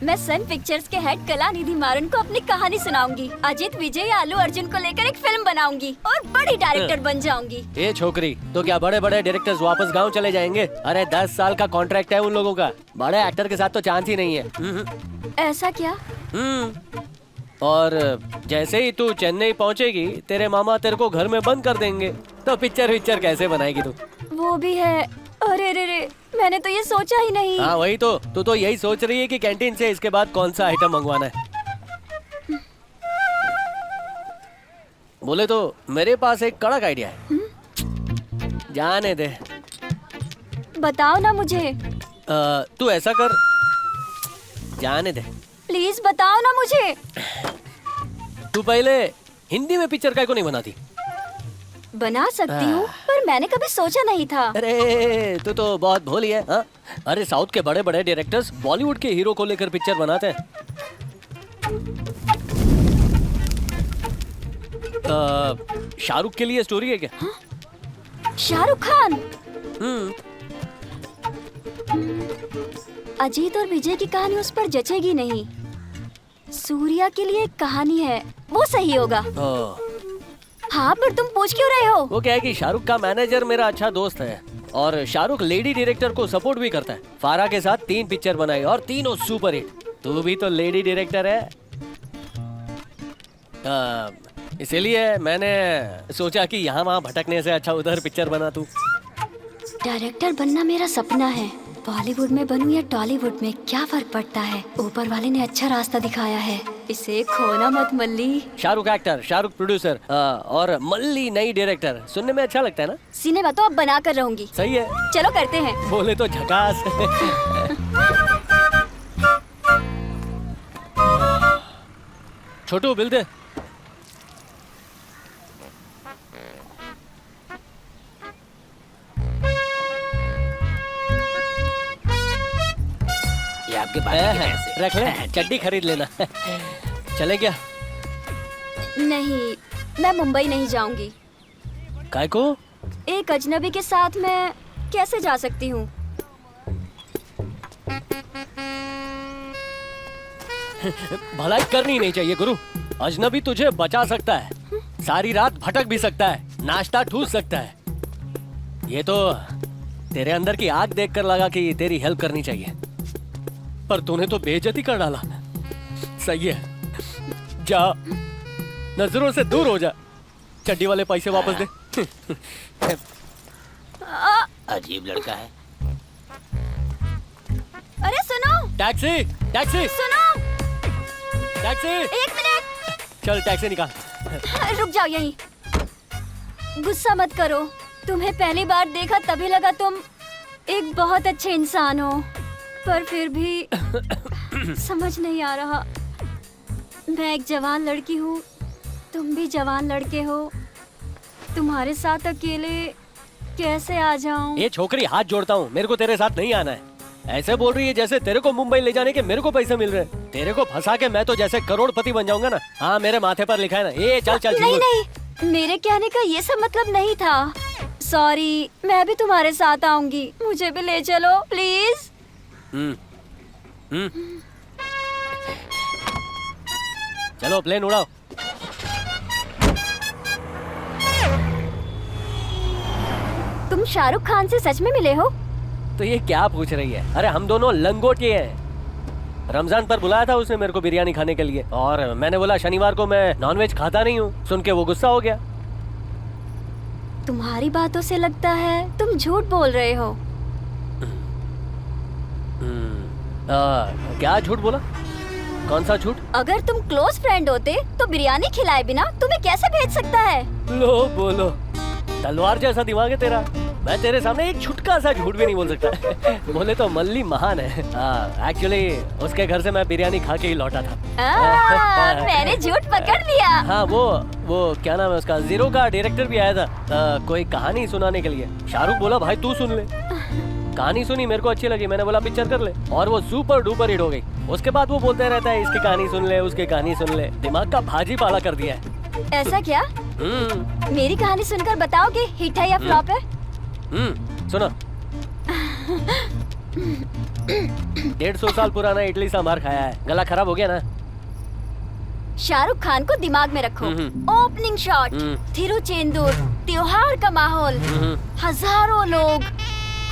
मैं सन पिक्चर्स के हेड कलानिधि मारन को अपनी कहानी सुनाऊंगी। अजित, विजय या आलू अर्जुन को लेकर एक फिल्म बनाऊंगी और बड़ी डायरेक्टर बन जाऊंगी। ये छोकरी तो क्या बड़े बड़े डायरेक्टर्स वापस गांव चले जाएंगे? अरे 10 साल का कॉन्ट्रैक्ट है उन लोगों का। बड़े एक्टर के साथ तो चांस ही नहीं है। ऐसा क्या? और जैसे ही तू चेन्नई पहुंचेगी, तेरे मामा तेरे को घर में बंद कर देंगे, तो पिक्चर कैसे बनाएगी तू? वो भी है। अरे रे रे, मैंने तो ये सोचा ही नहीं। हाँ वही तो, तू तो यही सोच रही है कि कैंटीन से इसके बाद कौन सा आइटम मंगवाना है। बोले तो मेरे पास एक कड़क आइडिया है। जाने दे। बताओ ना मुझे। तू ऐसा कर, जाने दे। प्लीज बताओ ना मुझे। तू पहले हिंदी में पिक्चर काहे को नहीं बनाती? बना सकती हूँ, पर मैंने कभी सोचा नहीं था। अरे तू तो बहुत भोली है। हाँ? अरे साउथ के बड़े बड़े डायरेक्टर्स बॉलीवुड के हीरो को लेकर पिक्चर बनाते हैं। शाहरुख के लिए स्टोरी है क्या? शाहरुख खान? अजीत और विजय की कहानी उस पर जचेगी नहीं। सूर्या के लिए एक कहानी है, वो सही होगा। हाँ, पर तुम पूछ क्यों रहे हो? वो क्या है कि शाहरुख का मैनेजर मेरा अच्छा दोस्त है और शाहरुख लेडी डायरेक्टर को सपोर्ट भी करता है। फारा के साथ 3 पिक्चर बनाई और तीनों सुपर हिट। तू भी तो लेडी डायरेक्टर है। इसीलिए मैंने सोचा कि यहाँ वहाँ भटकने से अच्छा उधर पिक्चर बना तू। डायरेक्टर बनना मेरा सपना है। बॉलीवुड में बनूं या टॉलीवुड में, क्या फर्क पड़ता है? ऊपर वाले ने अच्छा रास्ता दिखाया है, इसे खोना मत मल्ली। शाहरुख एक्टर, शाहरुख प्रोड्यूसर और मल्ली नई डायरेक्टर, सुनने में अच्छा लगता है ना? सिनेमा तो अब बना कर रहूंगी। सही है, चलो करते हैं। बोले तो झकास। छोटू बिल दे। आपके पास रख ले, चड्डी खरीद लेना। चले क्या? नहीं, मैं मुंबई नहीं जाऊंगी। काय को? एक अजनबी के साथ मैं कैसे जा सकती हूँ? भलाई करनी नहीं चाहिए गुरु। अजनबी तुझे बचा सकता है, सारी रात भटक भी सकता है, नाश्ता ठूस सकता है। ये तो तेरे अंदर की आग देखकर लगा कि तेरी हेल्प करनी चाहिए, पर तूने तो बेइज्जती कर डाला। सही है, जा, नजरों से दूर हो जा। चड्डी वाले पैसे वापस दे। अजीब लड़का है। अरे सुनो, टैक्सी, टैक्सी, सुनो, टैक्सी। 1 मिनट। चल टैक्सी निकाल। रुक जाओ यहीं। गुस्सा मत करो, तुम्हें पहली बार देखा तभी लगा तुम एक बहुत अच्छे इंसान हो, पर फिर भी समझ नहीं आ रहा। मैं एक जवान लड़की हूँ, तुम भी जवान लड़के हो, तुम्हारे साथ अकेले कैसे आ जाऊं? ये छोकरी, हाथ जोड़ता हूँ, मेरे को तेरे साथ नहीं आना है। ऐसे बोल रही है जैसे तेरे को मुंबई ले जाने के मेरे को पैसे मिल रहे हैं। तेरे को फंसा के मैं तो जैसे करोड़पति बन जाऊंगा ना। हाँ, मेरे माथे पर लिखा है ना। ये चल चल। नहीं नहीं, मेरे कहने का ये सब मतलब नहीं था। सॉरी, मैं भी तुम्हारे साथ आऊंगी, मुझे भी ले चलो प्लीज। चलो प्लेन उड़ाओ। तुम शाहरुख खान से सच में मिले हो? तो ये क्या पूछ रही है? अरे हम दोनों लंगोटिए हैं। रमजान पर बुलाया था उसने मेरे को बिरयानी खाने के लिए, और मैंने बोला शनिवार को मैं नॉनवेज खाता नहीं हूँ। सुन के वो गुस्सा हो गया। तुम्हारी बातों से लगता है तुम झूठ बोल रहे हो। क्या झूठ बोला? कौन सा झूठ? अगर तुम क्लोज फ्रेंड होते तो बिरयानी खिलाए बिना तुम्हें कैसे भेज सकता है? लो बोलो, तलवार जैसा दिमाग है तेरा। मैं तेरे सामने एक छुटका सा झूठ भी नहीं बोल सकता। बोले तो मल्ली महान है। एक्चुअली उसके घर से मैं बिरयानी खा के ही लौटा था। मैंने झूठ पकड़ लिया। हाँ वो क्या नाम है उसका, जीरो का डायरेक्टर भी आया था कोई कहानी सुनाने के लिए। शाहरुख बोला भाई तू सुन ले। कहानी सुनी, मेरे को अच्छी लगी, मैंने बोला पिक्चर कर ले, और वो सुपर डुपर हिट हो गई। उसके बाद वो बोलते रहता है इसकी कहानी सुन ले, उसकी कहानी सुन ले, दिमाग का भाजी पाला कर दिया है। ऐसा क्या? मेरी कहानी सुनकर बताओगे हिट है या फ्लॉप है? सुनो। 150 साल पुराना इडली सांभर खाया है, गला खराब हो गया ना। शाहरुख खान को दिमाग में रखो। ओपनिंग शॉट, तिरुचेंदूर, त्योहार का माहौल, हजारों लोग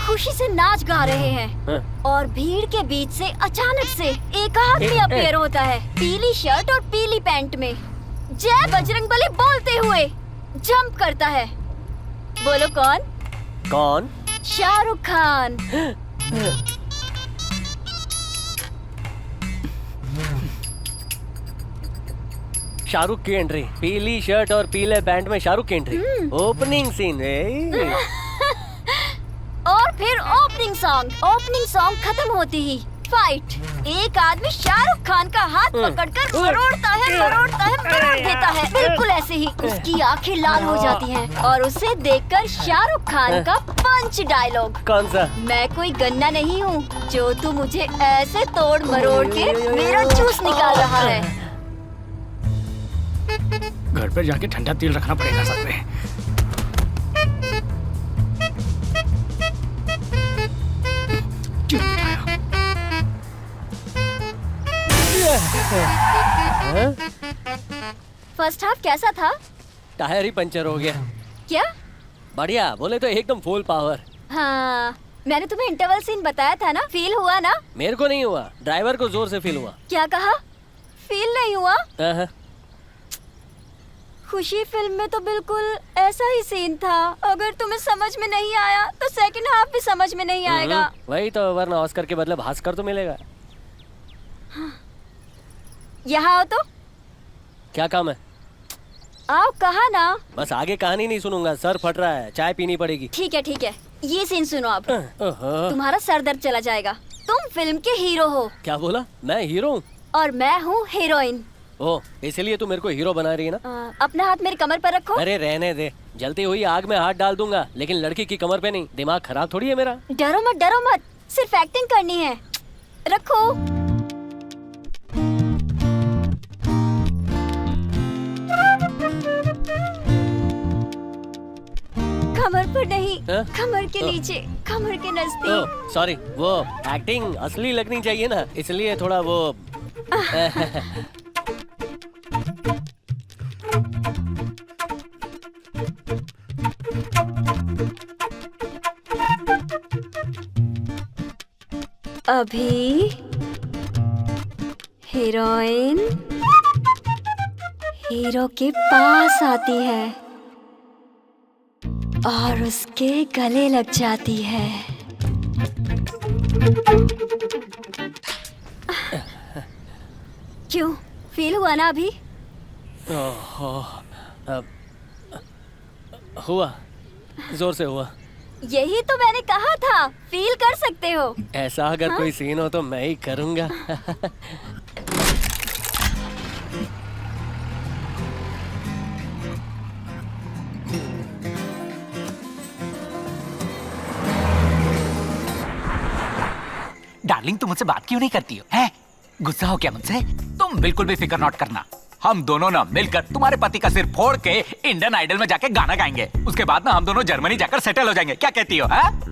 खुशी से नाच गा रहे हैं और भीड़ के बीच से अचानक से एक आदमी अपीयर होता है, पीली शर्ट और पीली पैंट में, जय बजरंगबली बोलते हुए जंप करता है। बोलो कौन? कौन? शाहरुख खान। शाहरुख की एंट्री, पीली शर्ट और पीले पैंट में शाहरुख की एंट्री, ओपनिंग सीन। और फिर ओपनिंग सॉन्ग खत्म होती ही फाइट। एक आदमी शाहरुख खान का हाथ पकड़कर मरोड़ता है, मरोड़ देता है, बिल्कुल ऐसे ही। उसकी आंखें लाल हो जाती हैं और उसे देखकर शाहरुख खान का पंच डायलॉग। कौन सा? मैं कोई गन्ना नहीं हूँ जो तू मुझे ऐसे तोड़ मरोड़ के मेरा जूस निकाल रहा है। घर पे जाके ठंडा तेल रखना पड़ेगा साथ में। फर्स्ट हाफ कैसा था? टायर ही पंचर हो गया। क्या? बढ़िया, बोले तो एकदम फुल पावर। हाँ, मैंने तुम्हें इंटरवल सीन बताया था ना, फील हुआ ना? मेरे को नहीं हुआ, ड्राइवर को जोर से फील हुआ। क्या कहा? फील नहीं हुआ? खुशी फिल्म में तो बिल्कुल ऐसा ही सीन था। अगर तुम्हें समझ में नहीं आया तो सेकंड हाफ भी समझ में नहीं आएगा। वही तो, वरना ऑस्कर के बदले भास्कर तो मिलेगा। यहाँ आओ तो। क्या काम है? आओ, कहा ना। बस आगे कहानी नहीं सुनूंगा, सर फट रहा है, चाय पीनी पड़ेगी। ठीक है, ये सीन सुनो अब। तुम्हारा सर दर्द चला जाएगा। तुम फिल्म के हीरो हो। क्या बोला? मैं हीरो हूँ? और मैं हूँ हीरोइन। ओ, इसलिए तू मेरे को हीरो बना रही है ना? अपना हाथ मेरी कमर पर रखो। अरे रहने दे, जलती हुई आग में हाथ डाल दूंगा, लेकिन लड़की की कमर पे नहीं। दिमाग खराब थोड़ी है मेरा। डरो मत, सिर्फ एक्टिंग करनी है। रखो। कमर पर नहीं, कमर के नीचे, कमर के नजदीक। सॉरी, वो एक्टिंग असली लगनी चाहिए ना, इसलिए थोड़ा वो अभी हीरोइन हीरो के पास आती है और उसके गले लग जाती है। क्यों, फील हुआ ना अभी? हुआ, जोर से हुआ। यही तो मैंने कहा था, फील कर सकते हो। ऐसा अगर कोई सीन हो तो मैं ही करूंगा। डार्लिंग, तुम मुझसे बात क्यों नहीं करती हो? हैं? गुस्सा हो क्या मुझसे? तुम बिल्कुल भी फिक्र नॉट करना। हम दोनों ना मिलकर तुम्हारे पति का सिर फोड़ के इंडियन आइडल में जाके गाना गाएंगे। उसके बाद ना हम दोनों जर्मनी जाकर सेटल हो जाएंगे। क्या कहती हो?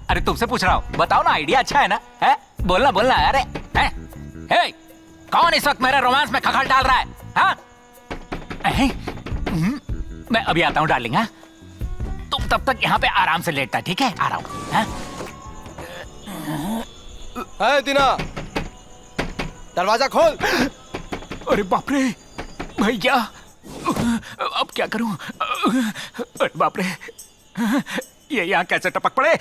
अरे तुमसे पूछ रहा हूँ, बताओ ना, आइडिया अच्छा है ना? है? बोलना। अरे हे, कौन इस वक्त मेरे रोमांस में खखल डाल रहा है? हाँ? मैं अभी आता हूँ डार्लिंग। हाँ, तुम तब तक यहाँ पे आराम से लेटना, ठीक है? आ रहा हूँ। दीना, दरवाजा खोल। अरे बाप रे भैया, अब क्या करूं? अरे बाप रे, ये यहाँ कैसे टपक पड़े?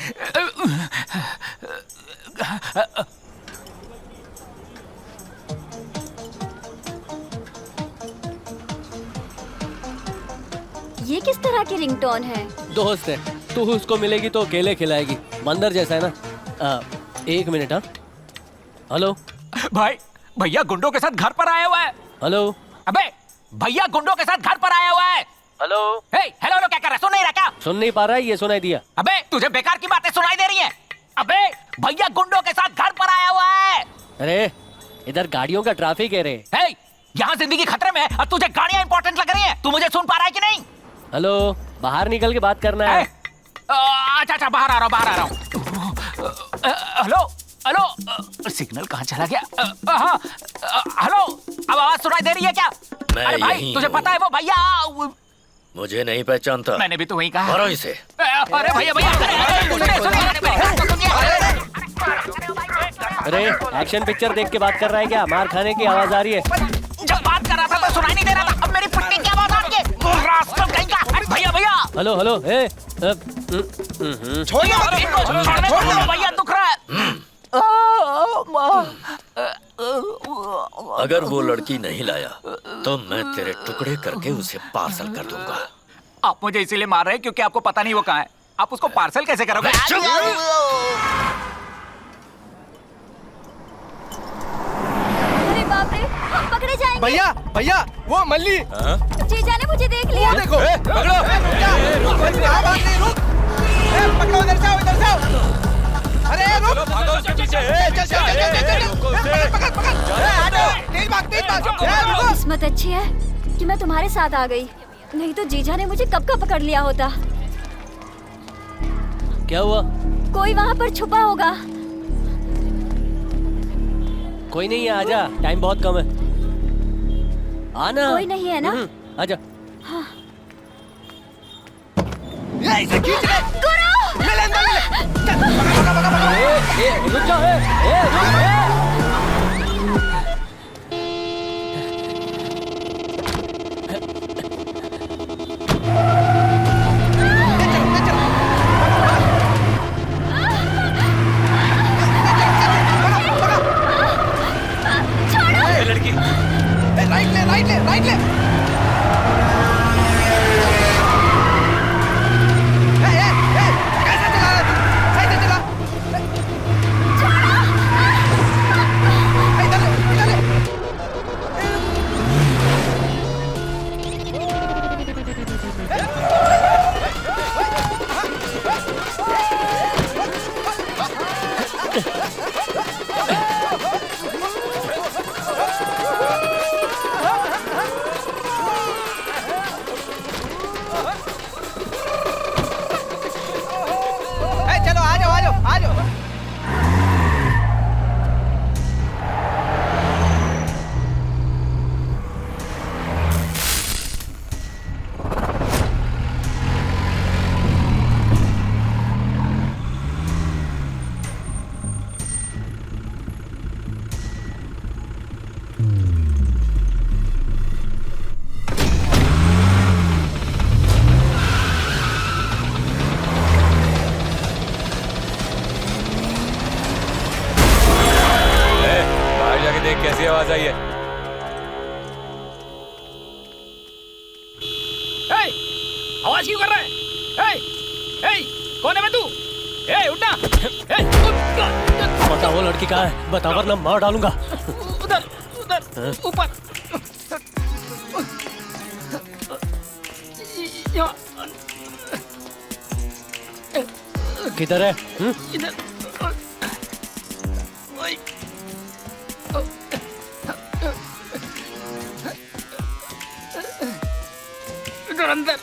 ये किस तरह की रिंगटोन है? दोस्त है। तू उसको मिलेगी तो केले खिलाएगी, बंदर जैसा है ना। 1 मिनट। हाँ हेलो भाई, भैया गुंडों के साथ घर पर आया हुआ है। हेलो। अबे भैया गुंडों के साथ घर पर आया हुआ है। हेलो। हेलो हेलो क्या कर रहा है? सुन नहीं रहा क्या? सुन नहीं पा रहा है, ये सुनाई दिया। अबे तुझे बेकार की बातें सुनाई दे रही हैं। अबे भैया गुंडों के साथ घर पर आया हुआ है। अरे इधर गाड़ियों का ट्रैफिक है रे। यहाँ जिंदगी खतरे में है और तुझे गाड़ियाँ इंपॉर्टेंट लग रही हैं। तू मुझे सुन पा रहा है कि नहीं? हेलो, बाहर निकल के बात करना है। अच्छा बाहर आ रहा हूँ। हेलो हेलो, सिग्नल कहाँ चला गया? हेलो, अब आवाज सुनाई दे रही है क्या? मैं अरे भाई यहीं तुझे हूँ। पता है वो भैया? मुझे नहीं पहचानता। मैंने भी तो वही कहा। मारो इसे। अरे भैया अरे एक्शन पिक्चर देख के बात कर रहा है क्या? मार खाने की आवाज आ रही है। जब बात कर रहा था तो सुनाई नहीं दे रहा था, अब मेरी पिटने की आवाज आ रही है। रास्ता कहीं का। अरे भैया हेलो हेलो। छोड़ भैया, दुख रहा है। अगर वो लड़की नहीं लाया तो मैं तेरे टुकड़े करके उसे पार्सल कर दूंगा। आप मुझे इसीलिए मार रहे हैं क्योंकि आपको पता नहीं वो कहाँ है। आप उसको पार्सल कैसे करोगे? अरे बाप रे, हम पकड़े जाएंगे। भैया भैया, वो मल्ली। जीजा ने मुझे देख लिया। वो देखो। पकड़ो। पकड़ो, इधर से आओ, इधर से आओ। अरे रुक, भागो उसके पीछे। किस्मत अच्छी है कि मैं तुम्हारे साथ आ गई, नहीं तो जीजा ने मुझे कब का पकड़ लिया होता। क्या हुआ? कोई वहाँ पर छुपा होगा। कोई नहीं है, आजा, टाइम बहुत कम है। आना। कोई नहीं है ना? आजा। हाँ। इसे खींच ले। गुरु! ले ले ले। रुक जा, रुक। राइट ले। कैसे चला रहा है? सही से चला। चलो आ जाओ। कैसी आवाज आई है? आवाज क्यों कर रहा है? कौन है मैं? तू उठना। बता वो लड़की कहाँ है? बता वरना मार डालूंगा। उधर ऊपर। किधर है? इधर। अंदर।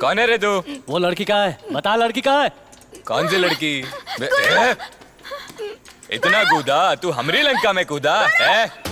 कौन है रे तू? वो लड़की कहाँ है? बता लड़की कहाँ है? कौन सी लड़की? इतना कूदा तू हमरी लंका में कूदा है?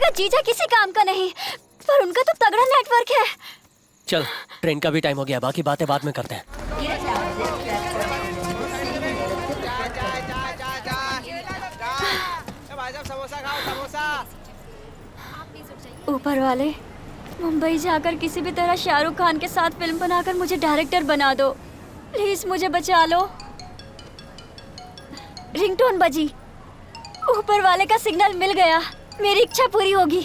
का जीजा किसी काम का नहीं, पर उनका तो तगड़ा नेटवर्क है। चल, ट्रेन का भी टाइम हो गया, बाकी बातें बाद में करते हैं। समोसा खाओ, समोसा। ऊपर वाले, मुंबई जाकर किसी भी तरह शाहरुख खान के साथ फिल्म बनाकर मुझे डायरेक्टर बना दो। प्लीज मुझे बचा लो। रिंगटोन बजी। ऊपर वाले का सिग्नल मिल गया, मेरी इच्छा पूरी होगी।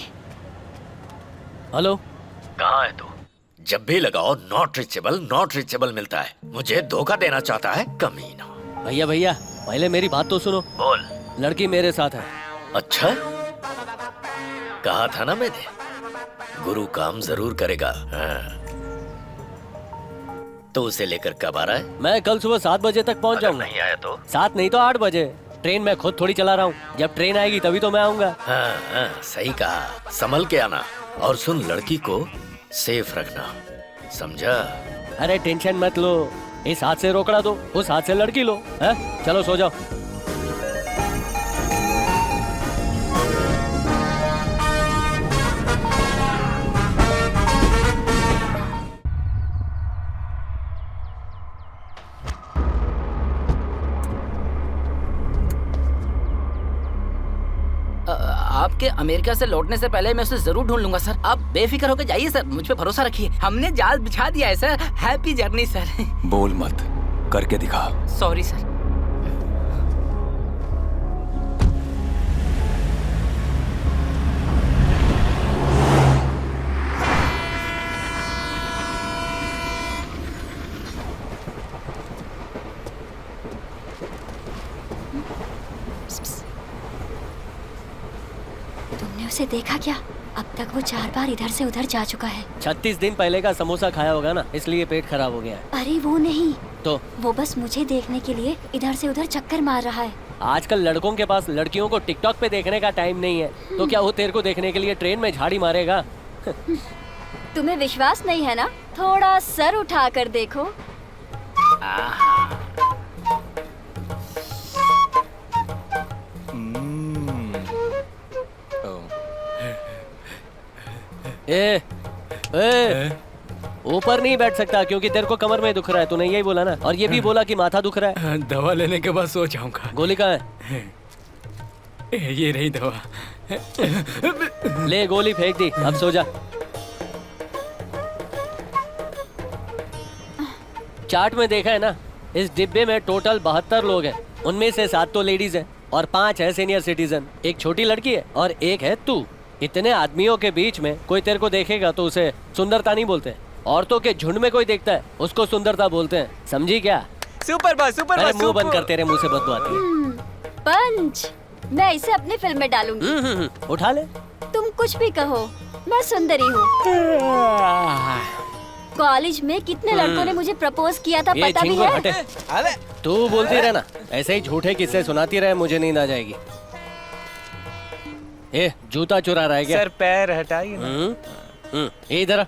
हेलो, कहाँ है तू? जब भी लगाओ नॉट रीचेबल मिलता है। मुझे धोखा देना चाहता है, कमीना। भैया भैया, पहले मेरी बात तो सुनो। बोल। लड़की मेरे साथ है। अच्छा, कहा था ना मैंने, गुरु काम जरूर करेगा। हाँ। तो उसे लेकर कब आ रहा है? मैं कल सुबह 7 बजे तक पहुंच जाऊंगा। नहीं आया तो? 7 नहीं तो 8 बजे। ट्रेन मैं खुद थोड़ी चला रहा हूँ, जब ट्रेन आएगी तभी तो मैं आऊंगा। हाँ, सही कहा, संभल के आना। और सुन, लड़की को सेफ रखना, समझा? अरे टेंशन मत लो, इस हाथ से रोकड़ा दो, उस हाथ से लड़की लो। है? चलो सो जाओ। आपके अमेरिका से लौटने से पहले मैं उसे जरूर ढूंढ लूंगा सर। आप बेफिक्र होकर जाइए सर, मुझ पे भरोसा रखिए। हमने जाल बिछा दिया है सर। Happy journey sir. बोल मत, करके दिखा। Sorry sir. तुमने उसे देखा क्या? अब तक वो 4 बार इधर से उधर जा चुका है। 36 दिन पहले का समोसा खाया होगा ना, इसलिए पेट खराब हो गया है। अरे वो नहीं, तो वो बस मुझे देखने के लिए इधर से उधर चक्कर मार रहा है। आजकल लड़कों के पास लड़कियों को टिकटॉक पे देखने का टाइम नहीं है, तो क्या वो तेरे को देखने के लिए ट्रेन में झाड़ी मारेगा? तुम्हें विश्वास नहीं है ना? थोड़ा सर उठा कर देखो। ए, ए, ऊपर नहीं बैठ सकता क्योंकि तेरे को कमर में दुख रहा है। तूने यही बोला ना, और ये भी बोला कि माथा दुख रहा है। दवा लेने के बाद सो जाऊंगा। गोली कहाँ है? ये रही दवा। ले, गोली फेंक दी, अब सो जा। चार्ट में देखा है ना, इस डिब्बे में टोटल 72 लोग हैं। उनमें से 7 तो लेडीज हैं और 5 है सीनियर सिटीजन। एक छोटी लड़की है और एक है तू। इतने आदमियों के बीच में कोई तेरे को देखेगा तो उसे सुंदरता नहीं बोलते। औरतों के झुंड में कोई देखता है उसको सुंदरता बोलते हैं, समझी क्या? Super boss, super boss. मुंह बंद कर, तेरे मुंह से बदबू आती है। पंच, मैं इसे अपनी फिल्म में डालूंगी। उठा ले। तुम कुछ भी कहो, मैं सुंदरी हूँ। कॉलेज में कितने लड़कों ने मुझे प्रपोज किया था पता भी है? अरे तू बोलती रहे ना, ऐसे ही झूठे किस्से सुनाती रहे, मुझे नींद आ जाएगी। ए, जूता चुरा रहा है क्या? सर पैर हटाइए ना। इधर।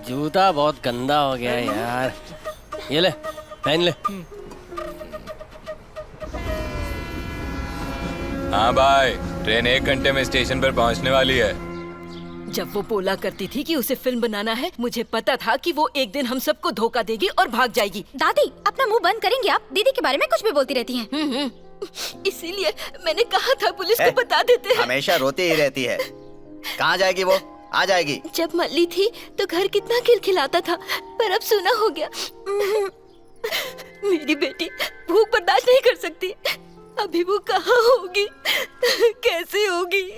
जूता बहुत गंदा हो गया यार। ये ले, पहन ले। हाँ भाई, ट्रेन 1 घंटे में स्टेशन पर पहुंचने वाली है। जब वो बोला करती थी कि उसे फिल्म बनाना है, मुझे पता था कि वो एक दिन हम सबको धोखा देगी और भाग जाएगी। दादी, अपना मुंह बंद करेंगी आप? दीदी के बारे में कुछ भी बोलती रहती हैं। इसीलिए मैंने कहा था पुलिस को बता देते हैं। हमेशा रोती ही रहती है। कहाँ जाएगी वो? आ जाएगी। जब मल्ली थी तो घर कितना खिलखिलाता था, पर अब सुना हो गया। मेरी बेटी भूख बर्दाश्त नहीं कर सकती। अभी वो कहाँ होगी, कैसे होगी?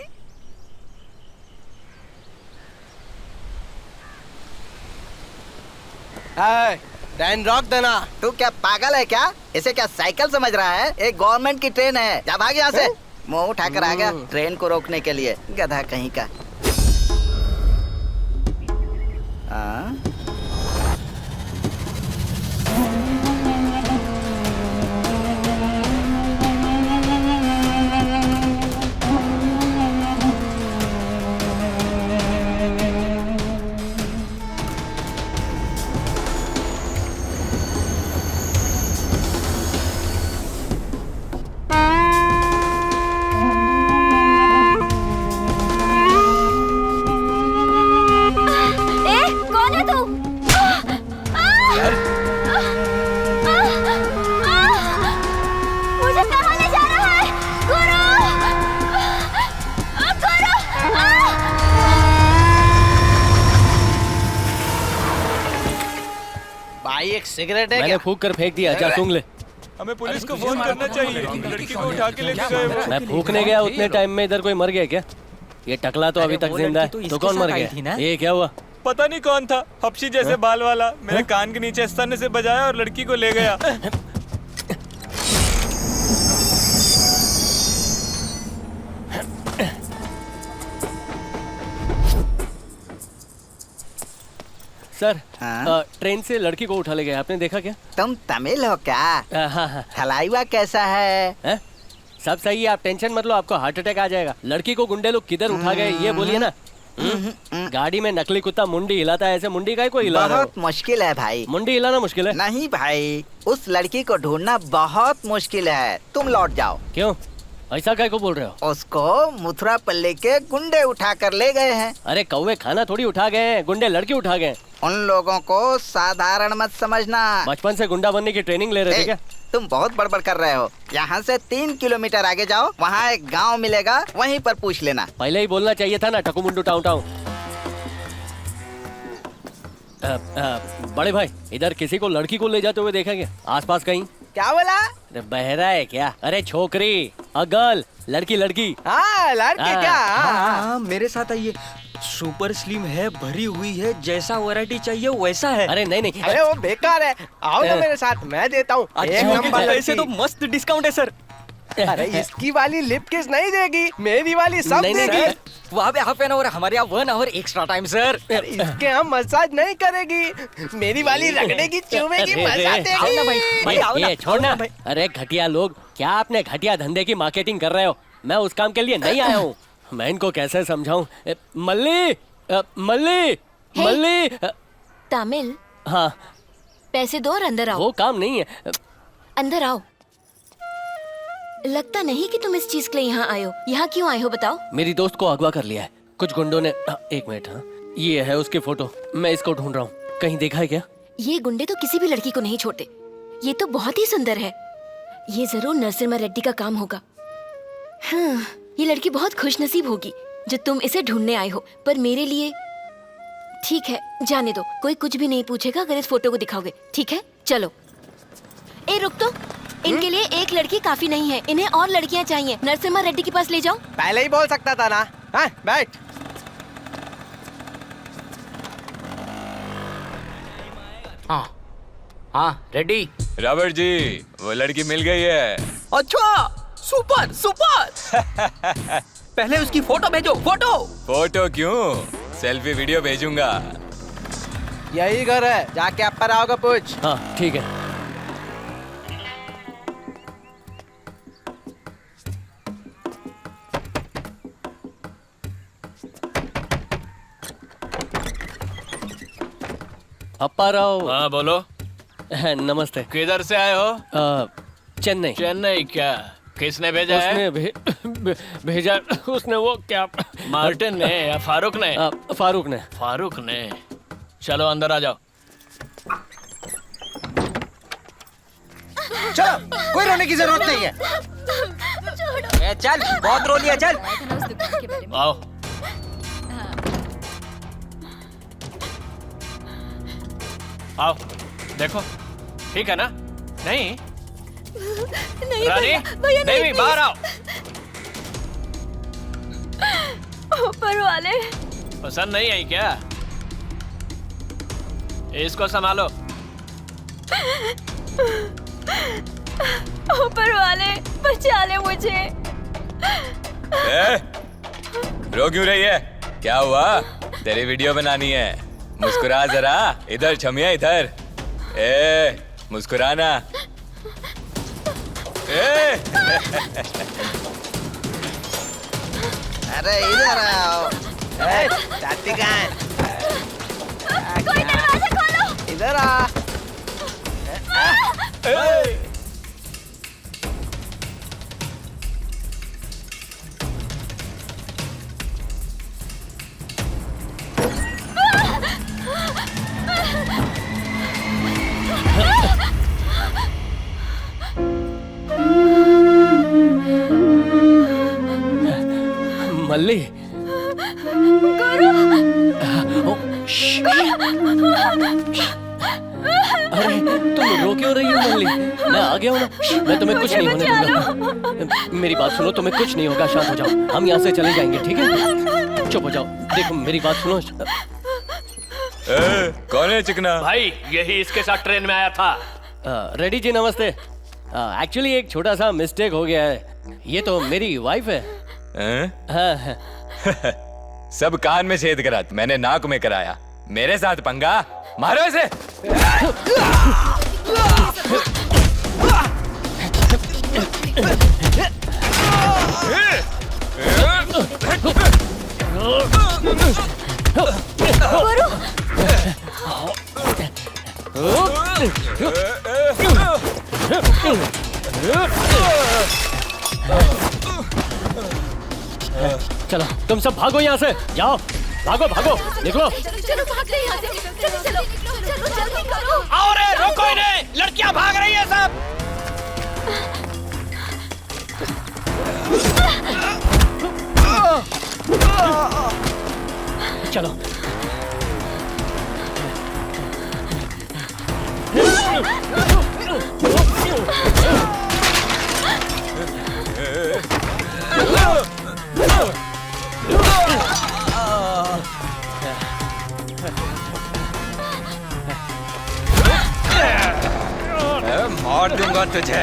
ट्रेन रोक देना। तू क्या पागल है क्या? इसे क्या साइकिल समझ रहा है? एक गवर्नमेंट की ट्रेन है। जा भाग यहाँ से। मुंह उठाकर आ गया ट्रेन को रोकने के लिए, गधा कहीं का। एक सिगरेट है मैंने क्या? फूक कर फेंक दिया, जा सूंघ ले। हमें पुलिस को फोन करना चाहिए, लड़की को उठा के लेके गए वो। मैं फूकने गया उतने टाइम में इधर कोई मर गया क्या? ये टकला तो अभी तक जिंदा है, तो कौन मर गया? ये क्या हुआ? पता नहीं कौन था, हपशी जैसे बाल वाला, मेरे कान के नीचे स्तन से बजाया और लड़की को ले गया। सर ट्रेन से लड़की को उठा ले गया, आपने देखा क्या? तुम तमिल हो क्या? हाँ। थलाइवा कैसा है? सब सही है, आप टेंशन मत लो, आपको हार्ट अटैक आ जाएगा। लड़की को गुंडे लोग किधर उठा गए ये बोलिए ना। गाड़ी में नकली कुत्ता मुंडी हिलाता है, ऐसे मुंडी का कोई हिला रहा हो? बहुत मुश्किल है भाई। मुंडी हिलाना मुश्किल है? नहीं भाई, उस लड़की को ढूंढना बहुत मुश्किल है। तुम लौट जाओ। क्यों ऐसा काय को बोल रहे हो? उसको मथुरा पल्ले के गुंडे उठा कर ले गए हैं। अरे कौवे खाना थोड़ी उठा गए हैं, गुंडे लड़की उठा गए। उन लोगों को साधारण मत समझना। बचपन से गुंडा बनने की ट्रेनिंग ले रहे थे क्या? तुम बहुत बड़बड़ कर रहे हो। यहाँ से 3 किलोमीटर आगे जाओ, वहाँ एक गांव मिलेगा, वहीं पर पूछ लेना। पहले ही बोलना चाहिए था ना, टकू मुंडू टाऊ टाऊ। बड़े भाई, इधर किसी को लड़की को ले जाते हुए देखा क्या आसपास कहीं? क्या बोला? अरे बहरा है क्या? अरे छोकरी, गर्ल, लड़की लड़की। हाँ लड़की क्या? हाँ, मेरे साथ आइए। सुपर स्लिम है, भरी हुई है, जैसा वैरायटी चाहिए वैसा है। अरे नहीं। अरे वो बेकार है, आओ ना मेरे साथ, मैं देता हूँ एक नंबर। ऐसे तो मस्त डिस्काउंट है सर। अरे इसकी वाली लिप किस नहीं देगी, मेरी वाली सब देगी। वहाँ पे हाफ एन आवर, हमारे यहाँ 1 आवर एक्स्ट्रा टाइम सर। इसके हम मसाज नहीं करेगी, मेरी वाली रगड़ेगी, चूमेगी, मजा देगी। आओ ना भाई, आओ ना। ये छोड़ना। अरे घटिया लोग, क्या आपने घटिया धंधे की मार्केटिंग कर रहे हो? मैं उस काम के लिए नहीं आया हूँ। मैं इनको कैसे समझाऊं? मल्ली तामिल। हाँ पैसे दो और अंदर आओ। वो काम नहीं है। अंदर आओ। लगता नहीं कि तुम इस चीज के लिए यहाँ आए हो। यहाँ क्यों आए हो बताओ? मेरी दोस्त को अगवा कर लिया है कुछ गुंडों ने। एक मिनट। हाँ ये है उसकी फोटो, मैं इसको ढूंढ रहा हूँ। कहीं देखा है क्या? ये गुंडे तो किसी भी लड़की को नहीं छोड़ते। ये तो बहुत ही सुंदर है। ये जरूर नरसिम्हा रेड्डी का काम होगा। हाँ, ये लड़की बहुत खुशनसीब होगी जो तुम इसे ढूंढने आए हो। पर मेरे लिए ठीक है, जाने दो। कोई कुछ भी नहीं पूछेगा अगर इस फोटो को दिखाओगे। ठीक है चलो। ए रुक तो, इनके लिए एक लड़की काफी नहीं है, इन्हें और लड़कियां चाहिए। नरसिम्हा रेड्डी के पास ले जाओ। पहले ही बोल सकता था ना। हाँ बैठ। हाँ रेड्डी। रॉबर्ट जी, वो लड़की मिल गई है। अच्छा सुपर सुपर। पहले उसकी फोटो भेजो। फोटो क्यों, सेल्फी वीडियो भेजूंगा। यही घर है, जाके अपर आओगे पूछ। हाँ ठीक है। अप्पा राव। हाँ बोलो। नमस्ते। किधर से आए हो? चेन्नई। चेन्नई क्या? किसने भेजा है? उसने भेजा। उसने वो क्या, मार्टिन ने या फारूक ने? फारूक ने। चलो अंदर आ जाओ। चलो, कोई रोने की जरूरत नहीं है। ए, चल बहुत रो लिया, चल। आओ। आओ देखो, ठीक है ना? नहीं नहीं रानी, भैया देवी बाहर आओ। ऊपर वाले पसंद नहीं आई क्या? इसको संभालो। ऊपर वाले बचा ले मुझे। रो क्यों रही है? क्या हुआ? तेरी वीडियो बनानी है, मुस्कुरा जरा। इधर छमिया, इधर। मुस्कुराना। अरे इधर आओ। जाती कहाँ है? कोई दरवाजा खोलो। इधर आ। मल्ली। गुरु। अरे तुम रो क्यों रही हो मल्ली? मैं आ गया हूँ ना, मैं तुम्हें कुछ नहीं होने दूंगा। मेरी बात सुनो, तुम्हें कुछ नहीं होगा, शांत हो जाओ। हम यहाँ से चले जाएंगे, ठीक है? चुप हो जाओ। देखो मेरी बात सुनो। कौन है चिकना? भाई यही इसके साथ ट्रेन में आया था। रेड्डी जी नमस्ते। एक्चुअली एक छोटा सा मिस्टेक हो गया है। ये तो मेरी वाइफ है। हाँ। सब कान में छेद करा, मैंने नाक में कराया। मेरे साथ पंगा, मारो इसे। चलो तुम सब भागो यहाँ से, जाओ भागो भागो, निकलो। चलो भागते यहाँ से, चलो चलो चलो जल्दी करो। आओ रे, रोको इन्हें, लड़कियां भाग रही है सब। चलो मार दूंगा तुझे।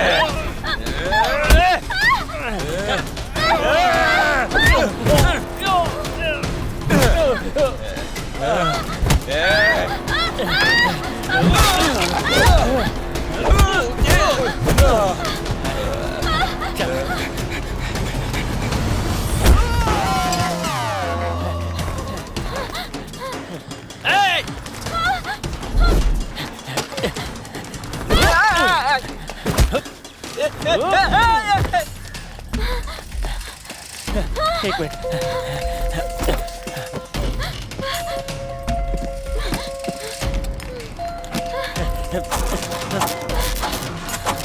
एक मिनट।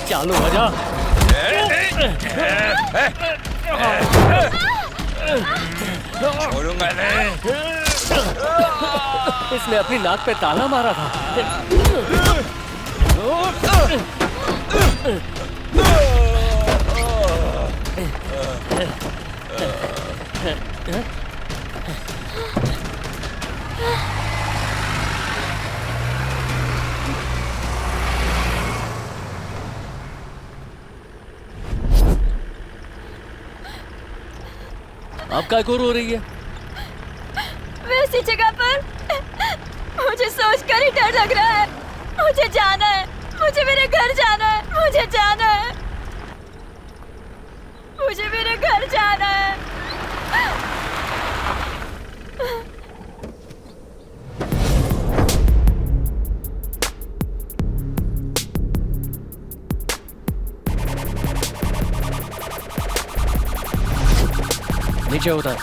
चालू हो जा। छोड़ूंगा नहीं। इसने अपनी नाक पे ताला मारा था। अब क्या रो रही है? वैसी जगह पर मुझे सोचकर ही डर लग रहा है। मुझे जाना है, मुझे मेरे घर जाना है, मुझे जाना है, मुझे मेरे घर जाना है। नीचे उतर।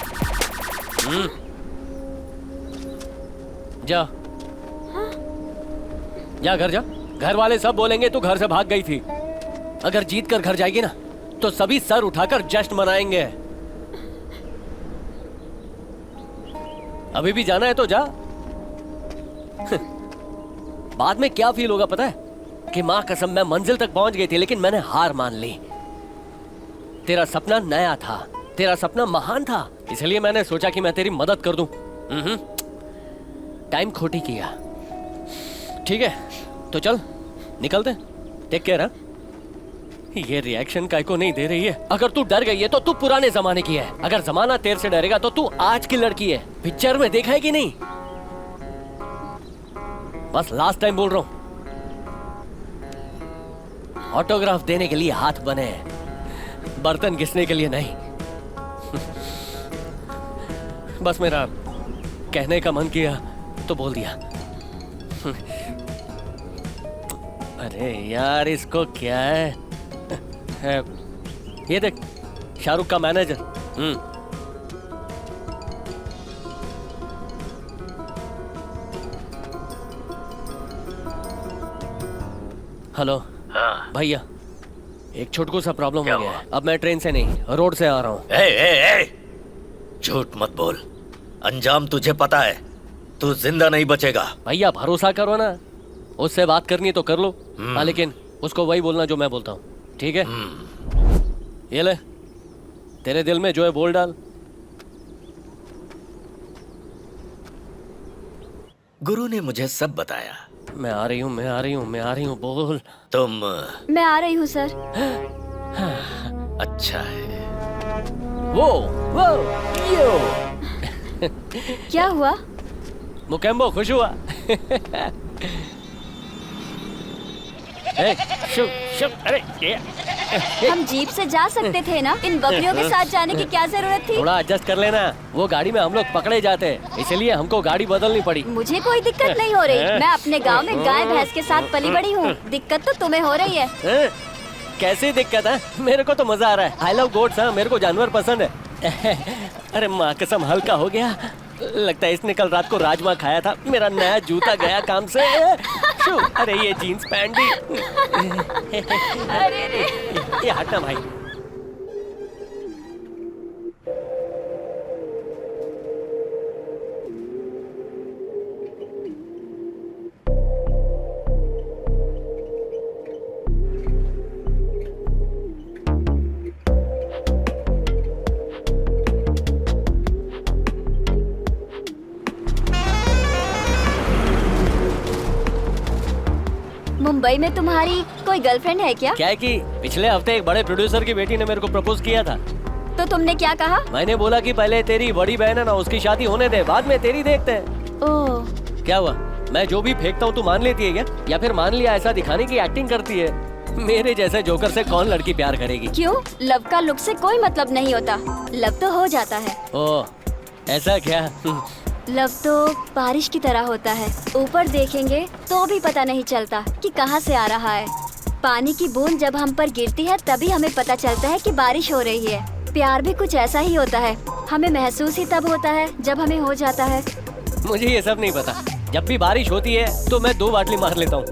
जा जा घर जा। घर वाले सब बोलेंगे तू घर से भाग गई थी। अगर जीत कर घर जाएगी ना तो सभी सर उठाकर जश्न मनाएंगे। अभी भी जाना है तो जा। बाद में क्या फील होगा पता है? कि मां कसम मैं मंजिल तक पहुंच गई थी लेकिन मैंने हार मान ली। तेरा सपना नया था, तेरा सपना महान था, इसलिए मैंने सोचा कि मैं तेरी मदद कर दूं। टाइम खोटी किया। ठीक है तो चल निकलते। Take care. हाँ, ये रिएक्शन काय को नहीं दे रही है। अगर तू डर गई है तो तू पुराने जमाने की है। अगर जमाना तेरे से डरेगा तो तू आज की लड़की है। पिक्चर में देखा है कि नहीं? बस लास्ट टाइम बोल रहा हूं, ऑटोग्राफ देने के लिए हाथ बने हैं, बर्तन घिसने के लिए नहीं। बस मेरा कहने का मन किया तो बोल दिया। अरे यार इसको क्या है? ये देख, शाहरुख का मैनेजर। हेलो। हाँ भैया एक छोटू सा प्रॉब्लम हो गया है। अब मैं ट्रेन से नहीं रोड से आ रहा हूँ। झूठ मत बोल, अंजाम तुझे पता है, तू जिंदा नहीं बचेगा। भैया भरोसा करो ना, उससे बात करनी है तो कर लो। हाँ लेकिन उसको वही बोलना जो मैं बोलता हूँ, ठीक है? ये ले, तेरे दिल में जो है बोल डाल। गुरु ने मुझे सब बताया। मैं आ रही हूँ, मैं आ रही हूँ, मैं आ रही हूँ, बोल। तुम मैं आ रही हूँ सर। अच्छा है। वो यो क्या हुआ? मुकेम्बो खुश हुआ। शुभ शुभ, अरे हम जीप से जा सकते थे ना, इन बकरियों के साथ जाने की क्या जरूरत थी? थोड़ा एडजस्ट कर लेना, वो गाड़ी में हम लोग पकड़े जाते, इसलिए हमको गाड़ी बदलनी पड़ी। मुझे कोई दिक्कत नहीं हो रही, मैं अपने गांव में गाय भैंस के साथ पली बड़ी हूँ। दिक्कत तो तुम्हें हो रही है। कैसी दिक्कत है? मेरे को तो मजा आ रहा है। आई लव गोट्स, मेरे को जानवर पसंद है। अरे माँ कसम, हल्का हो गया। लगता है इसने कल रात को राजमा खाया था। मेरा नया जूता गया काम से। अरे ये जीन्स पैंट भी। अरे रे। ये हटना भाई। मुंबई में तुम्हारी कोई गर्लफ्रेंड है क्या? क्या है कि पिछले हफ्ते एक बड़े प्रोड्यूसर की बेटी ने मेरे को प्रपोज किया था। तो तुमने क्या कहा? मैंने बोला कि पहले तेरी बड़ी बहन है ना, उसकी शादी होने दे, बाद में तेरी देखते हैं। ओह। क्या हुआ? मैं जो भी फेंकता हूँ तू मान लेती है क्या? या फिर मान लिया ऐसा दिखाने की एक्टिंग करती है? मेरे जैसे जोकर से कौन लड़की प्यार करेगी? क्यों? लव का लुक से कोई मतलब नहीं होता, लव तो हो जाता है। ओह, ऐसा क्या? लव तो बारिश की तरह होता है, ऊपर देखेंगे तो भी पता नहीं चलता कि कहाँ से आ रहा है। पानी की बूंद जब हम पर गिरती है तभी हमें पता चलता है कि बारिश हो रही है। प्यार भी कुछ ऐसा ही होता है, हमें महसूस ही तब होता है जब हमें हो जाता है। मुझे ये सब नहीं पता। जब भी बारिश होती है तो मैं 2 बाटली मार लेता हूँ।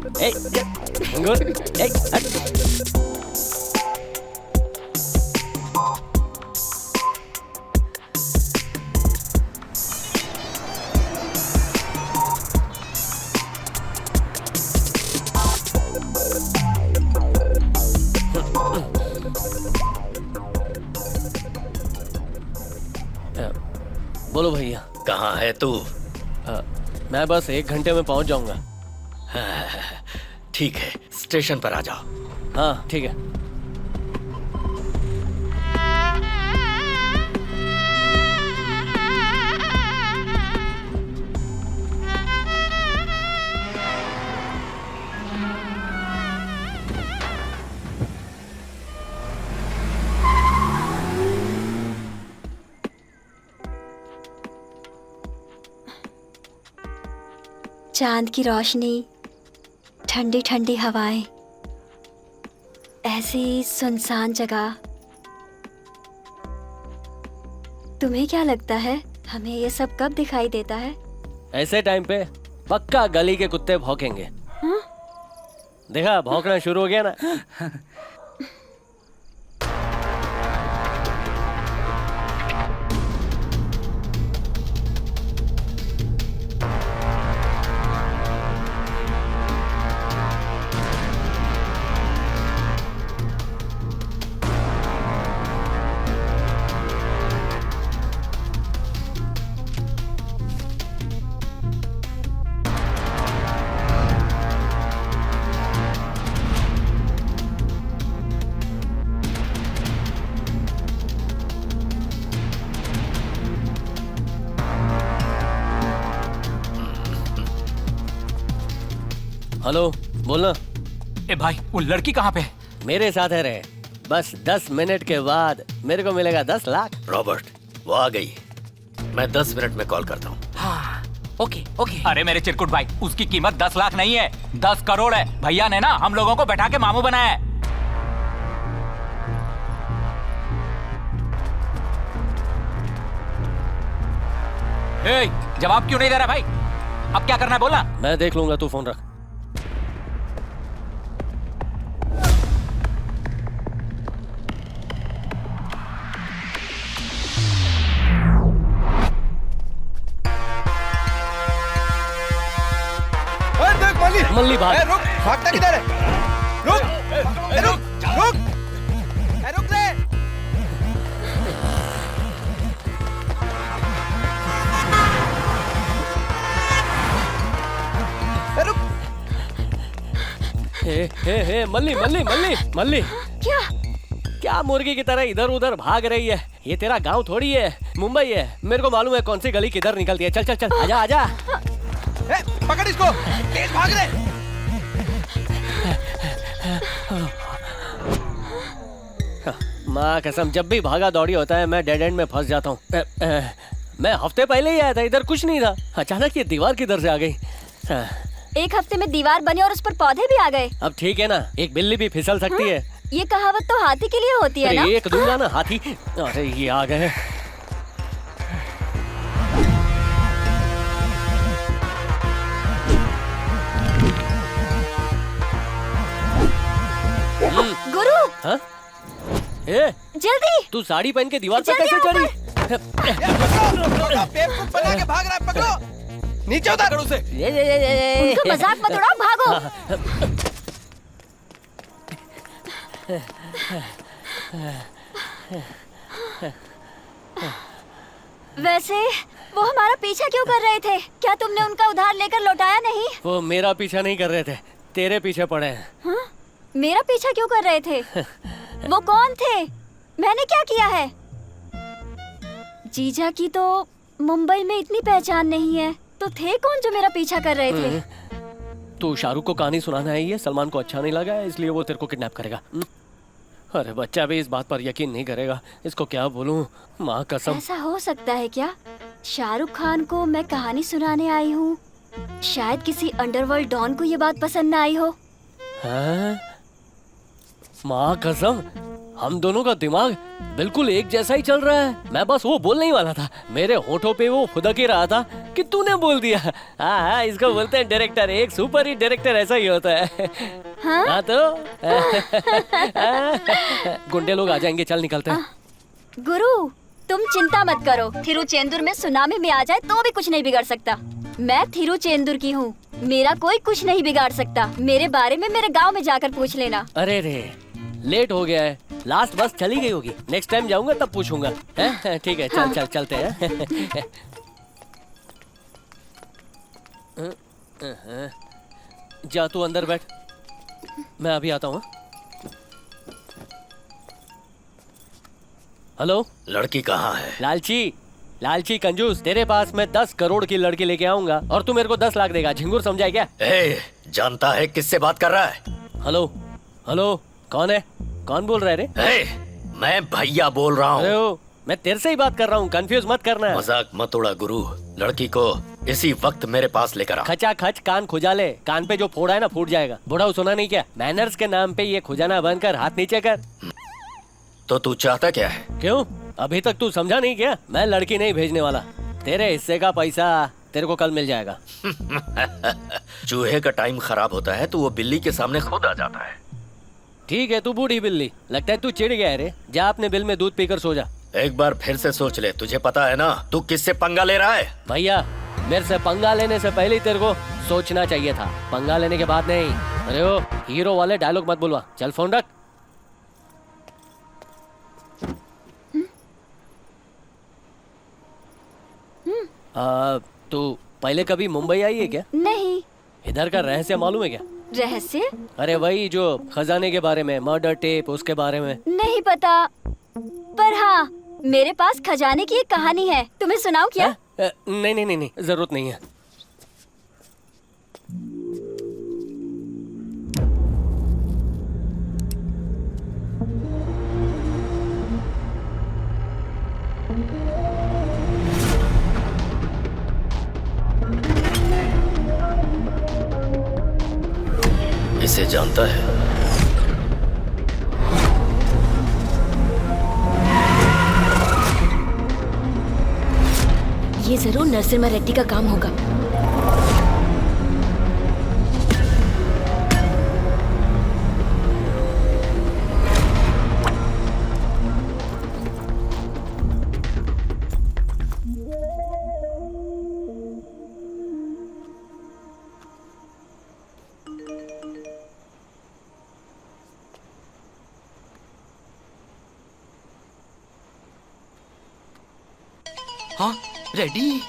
बोलो भैया। कहाँ है तू? मैं बस 1 घंटे में पहुंच जाऊंगा। ठीक है, स्टेशन पर आ जाओ। हाँ ठीक है। चांद की रोशनी, ठंडी ठंडी हवाएं, ऐसी सुनसान जगह। तुम्हें क्या लगता है हमें ये सब कब दिखाई देता है? ऐसे टाइम पे पक्का गली के कुत्ते भौंकेंगे। हाँ? देखा, भौंकना शुरू हो गया ना। हेलो, बोलना। ए भाई, वो लड़की कहाँ पे है? मेरे साथ है रे। बस 10 मिनट के बाद मेरे को मिलेगा 10 लाख। रॉबर्ट, वो आ गई। मैं 10 मिनट में कॉल करता हूँ। हाँ, ओके ओके। अरे मेरे चिरकुट भाई, उसकी कीमत 10 लाख नहीं है, 10 करोड़ है। भैया ने ना हम लोगों को बैठा के मामू बनाया है। ए, जवाब क्यों नहीं दे रहा भाई? अब क्या करना है बोलना। मैं देख लूंगा, तू फोन रख। देख मल्ली मल्ली भाग। रुक, भागता किधर है? रुक, रुक, रुक, रुक रे। रुक। हे मल्ली मल्ली मल्ली मल्ली। क्या मुर्गी की तरह इधर उधर भाग रही है? ये तेरा गांव थोड़ी है, मुंबई है। मेरे को मालूम है कौन सी गली किधर निकलती है। चल चल चल, आजा आजा। पकड़ इसको, तेज भाग रे। माँ कसम, जब भी भागा दौड़ी होता है मैं डेड एंड में फंस जाता हूँ। मैं हफ्ते पहले ही आया था, इधर कुछ नहीं था। अचानक ये दीवार किधर से आ गई? एक हफ्ते में दीवार बनी और उस पर पौधे भी आ गए। अब ठीक है ना, एक बिल्ली भी फिसल सकती है। ये कहावत तो हाथी के लिए होती है ना? एक दूंगा ना हाथी। अरे ये आ गए। गुरु। हाँ? ए, जल्दी। तू साड़ी पहन के दीवार पर कैसे चढ़ी? बेवकूफ बना के भाग रहा है, पकड़ो। नीचे उतार उसे। उनका मजाक मत उड़ाओ, भागो। वैसे वो हमारा पीछा क्यों कर रहे थे? क्या तुमने उनका उधार लेकर लौटाया नहीं? वो मेरा पीछा नहीं कर रहे थे, तेरे पीछे पड़े हैं। हाँ? मेरा पीछा क्यों कर रहे थे? वो कौन थे? मैंने क्या किया है? जीजा की तो मुंबई में इतनी पहचान नहीं है, तो थे कौन जो मेरा पीछा कर रहे थे? तू शाहरुख को कहानी सुनाना है, ये सलमान को अच्छा नहीं लगा है, इसलिए वो तेरे को किडनैप करेगा। अरे बच्चा भी इस बात पर यकीन नहीं करेगा, इसको क्या बोलूं? माँ कसम। ऐसा हो सकता है क्या? शाहरुख खान को मैं कहानी सुनाने आई हूँ, शायद किसी अंडरवर्ल्ड डॉन को ये बात पसंद न आई हो। हाँ? माँ कसम, हम दोनों का दिमाग बिल्कुल एक जैसा ही चल रहा है। मैं बस वो बोलने ही वाला था, मेरे होठों पे वो खुदक ही रहा था कि तूने बोल दिया। हाँ, इसको बोलते हैं डायरेक्टर। एक सुपर हिट डायरेक्टर ऐसा ही होता है। हाँ तो गुंडे लोग आ जाएंगे, चल निकलते हैं। गुरु तुम चिंता मत करो, थिरुचेंदुर में सुनामी में आ जाए तो भी कुछ नहीं बिगड़ सकता। मैं थिरुचेंदुर की हूँ, मेरा कोई कुछ नहीं बिगाड़ सकता। मेरे बारे में मेरे गाँव में जाकर पूछ लेना। अरे रे, लेट हो गया है, लास्ट बस चली गई होगी। नेक्स्ट टाइम जाऊंगा तब पूछूंगा। ठीक है, चल चल चलते हैं। जा तू अंदर बैठ, मैं अभी आता हूँ। हेलो, लड़की कहाँ है? लालची लालची कंजूस, तेरे पास मैं 10 करोड़ की लड़की लेके आऊंगा और तू मेरे को 10 लाख देगा। झिंगुर समझा है क्या? जानता है किससे बात कर रहा है? हेलो हेलो, कौन है? कौन बोल रहा है रे? मैं भैया बोल रहा हूँ। मैं तेरे से ही बात कर रहा हूँ, कंफ्यूज मत करना। मजाक मत उड़ा गुरु, लड़की को इसी वक्त मेरे पास लेकर आ। खचा खच कान खुजा ले, कान पे जो फोड़ा है ना फूट जाएगा। बुढ़ा सुना नहीं क्या? मैनर्स के नाम पे ये खुजाना बंद कर, हाथ नीचे कर। तो तू चाहता क्या है? क्यों, अभी तक तू समझा नहीं क्या? मैं लड़की नहीं भेजने वाला, तेरे हिस्से का पैसा तेरे को कल मिल जाएगा। चूहे का टाइम खराब होता है तो वो बिल्ली के सामने खुद आ जाता है। ठीक है, तू बूढ़ी बिल्ली, लगता है तू चिढ़ गया है रे। जा अपने बिल में दूध पीकर सो जा। एक बार फिर से सोच ले, तुझे पता है ना तू किससे पंगा ले रहा है? भैया, मेरे से पंगा लेने से पहले ही तेरे को सोचना चाहिए था, पंगा लेने के बाद नहीं। अरे ओ, हीरो वाले डायलॉग मत बुलवा, चल फोन रख। तू पहले कभी मुंबई आई है क्या? नहीं। इधर का रहस्य मालूम है क्या? रहस्य? अरे वही जो खजाने के बारे में, मर्डर टेप, उसके बारे में। नहीं पता, पर हाँ मेरे पास खजाने की एक कहानी है, तुम्हें सुनाऊं क्या? नहीं नहीं नहीं नहीं, जरूरत नहीं है। इसे जानता है? ये जरूर नरसिम्हा रेड्डी का काम होगा। हाँ रेडी?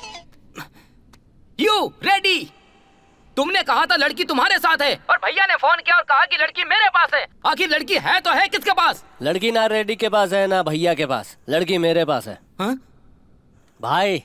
You ready? तुमने कहा था लड़की तुम्हारे साथ है और भैया ने फोन किया और कहा कि लड़की मेरे पास है। आखिर लड़की है तो है किसके पास? लड़की ना रेडी के पास है ना भैया के पास, लड़की मेरे पास है। हाँ? भाई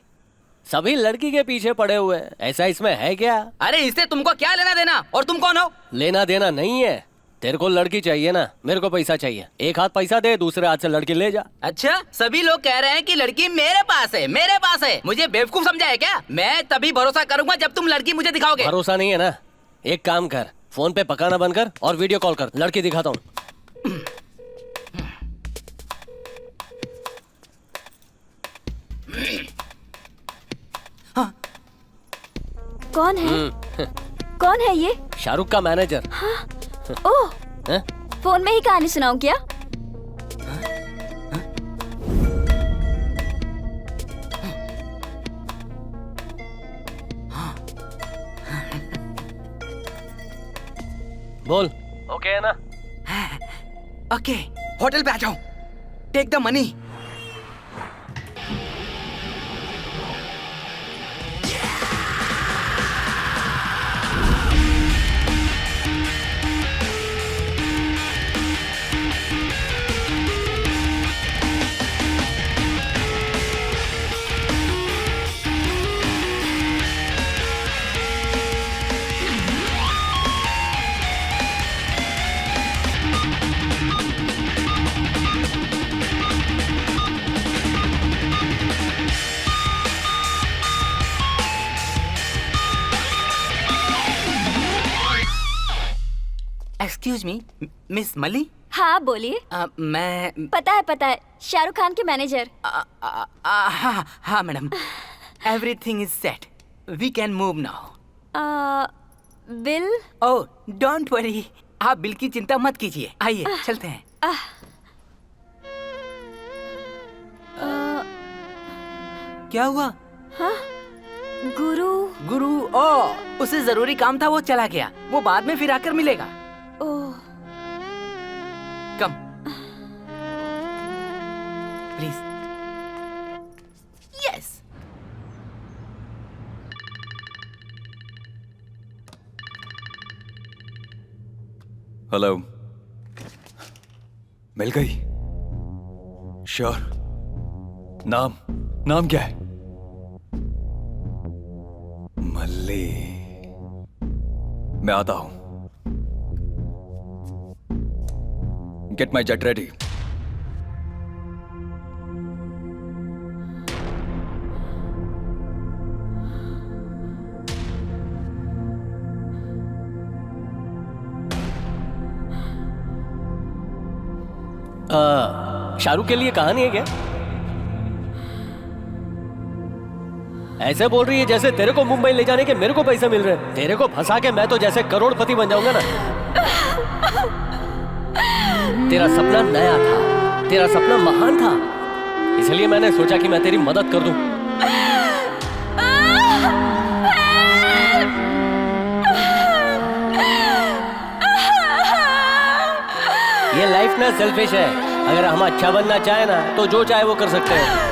सभी लड़की के पीछे पड़े हुए हैं, ऐसा इसमें है क्या? अरे इससे तुमको क्या लेना देना? और तुम कौन हो? लेना देना नहीं है, तेरे को लड़की चाहिए ना, मेरे को पैसा चाहिए। एक हाथ पैसा दे, दूसरे हाथ से लड़की ले जा। अच्छा, सभी लोग कह रहे हैं कि लड़की मेरे पास है, मेरे पास है। मुझे बेवकूफ समझा है क्या? मैं तभी भरोसा करूंगा जब तुम लड़की मुझे दिखाओगे। भरोसा नहीं है ना? एक काम कर, फोन पे पकाना बंद कर और वीडियो कॉल कर, लड़की दिखाता हूँ। कौन है? कौन है ये? शाहरुख का मैनेजर। हाँ? ओह, फोन में ही कहानी सुनाऊं क्या? बोल। ओके है ना? ओके, होटल पे आ जाओ। Take the money. Excuse me, miss मली? हाँ बोलिए। मैं पता है, शाहरुख खान के मैनेजर। हाँ madam, everything is set, we can move now. Bill? Oh don't worry, आप बिल की चिंता मत कीजिए। आइए चलते हैं। क्या हुआ? हाँ? गुरु? ओह, उसे जरूरी काम था, वो चला गया। वो बाद में फिर आकर मिलेगा। ओह, कम प्लीज। यस। हेलो, मिल गई? श्योर? नाम क्या है? मल्ली। मैं आता हूं। Get my jet ready. Shahrukh के लिए कहानी है क्या? ऐसे बोल रही है जैसे तेरे को मुंबई ले जाने के मेरे को पैसे मिल रहे हैं। तेरे को फंसा के मैं तो जैसे करोड़पति बन जाऊंगा ना। तेरा सपना नया था, तेरा सपना महान था, इसलिए मैंने सोचा कि मैं तेरी मदद कर दूं। ये लाइफ ना सेल्फिश है। अगर हम अच्छा बनना चाहे ना तो जो चाहे वो कर सकते हैं।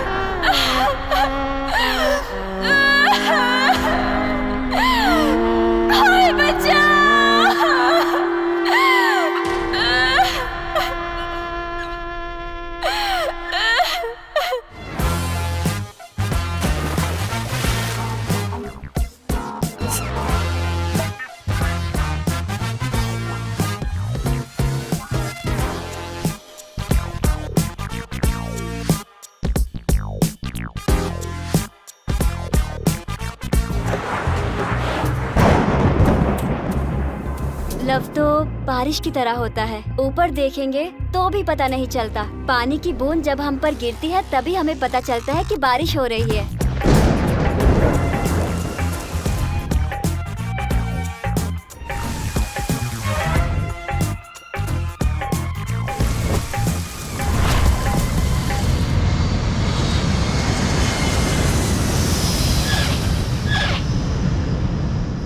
लव तो बारिश की तरह होता है, ऊपर देखेंगे तो भी पता नहीं चलता। पानी की बूंद जब हम पर गिरती है तभी हमें पता चलता है कि बारिश हो रही है।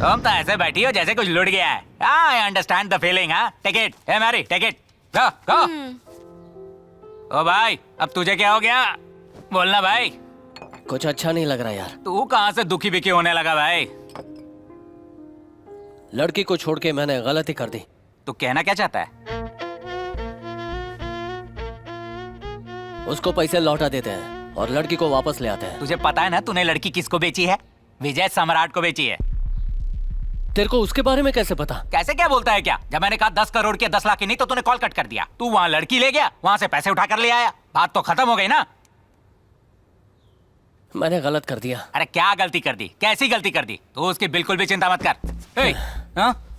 तुम तो ऐसे बैठी हो जैसे कुछ लुट गया है। I understand the feeling. हाँ, take it. Hey Mary, take it. Go go. ओ भाई, अब तुझे क्या हो गया? बोलना भाई। कुछ अच्छा नहीं लग रहा यार। तू कहाँ से दुखी बिखी होने लगा भाई? लड़की को छोड़ के मैंने गलती कर दी। तू कहना क्या चाहता है? उसको पैसे लौटा देते हैं और लड़की को वापस ले आते हैं। तुझे पता है ना तूने लड़की किसको बेची है? विजय सम्राट को बेची है। तेरे को उसके बारे में कैसे पता? कैसे क्या बोलता है क्या? जब मैंने कहा 10 करोड़ के 10 लाख की नहीं तो तूने कॉल कट कर दिया। तू वहाँ लड़की ले गया, वहाँ से पैसे उठा कर ले आया, बात तो खत्म हो गई ना। मैंने गलत कर दिया। अरे क्या गलती कर दी? कैसी गलती कर दी? तू उसकी बिल्कुल भी चिंता मत कर।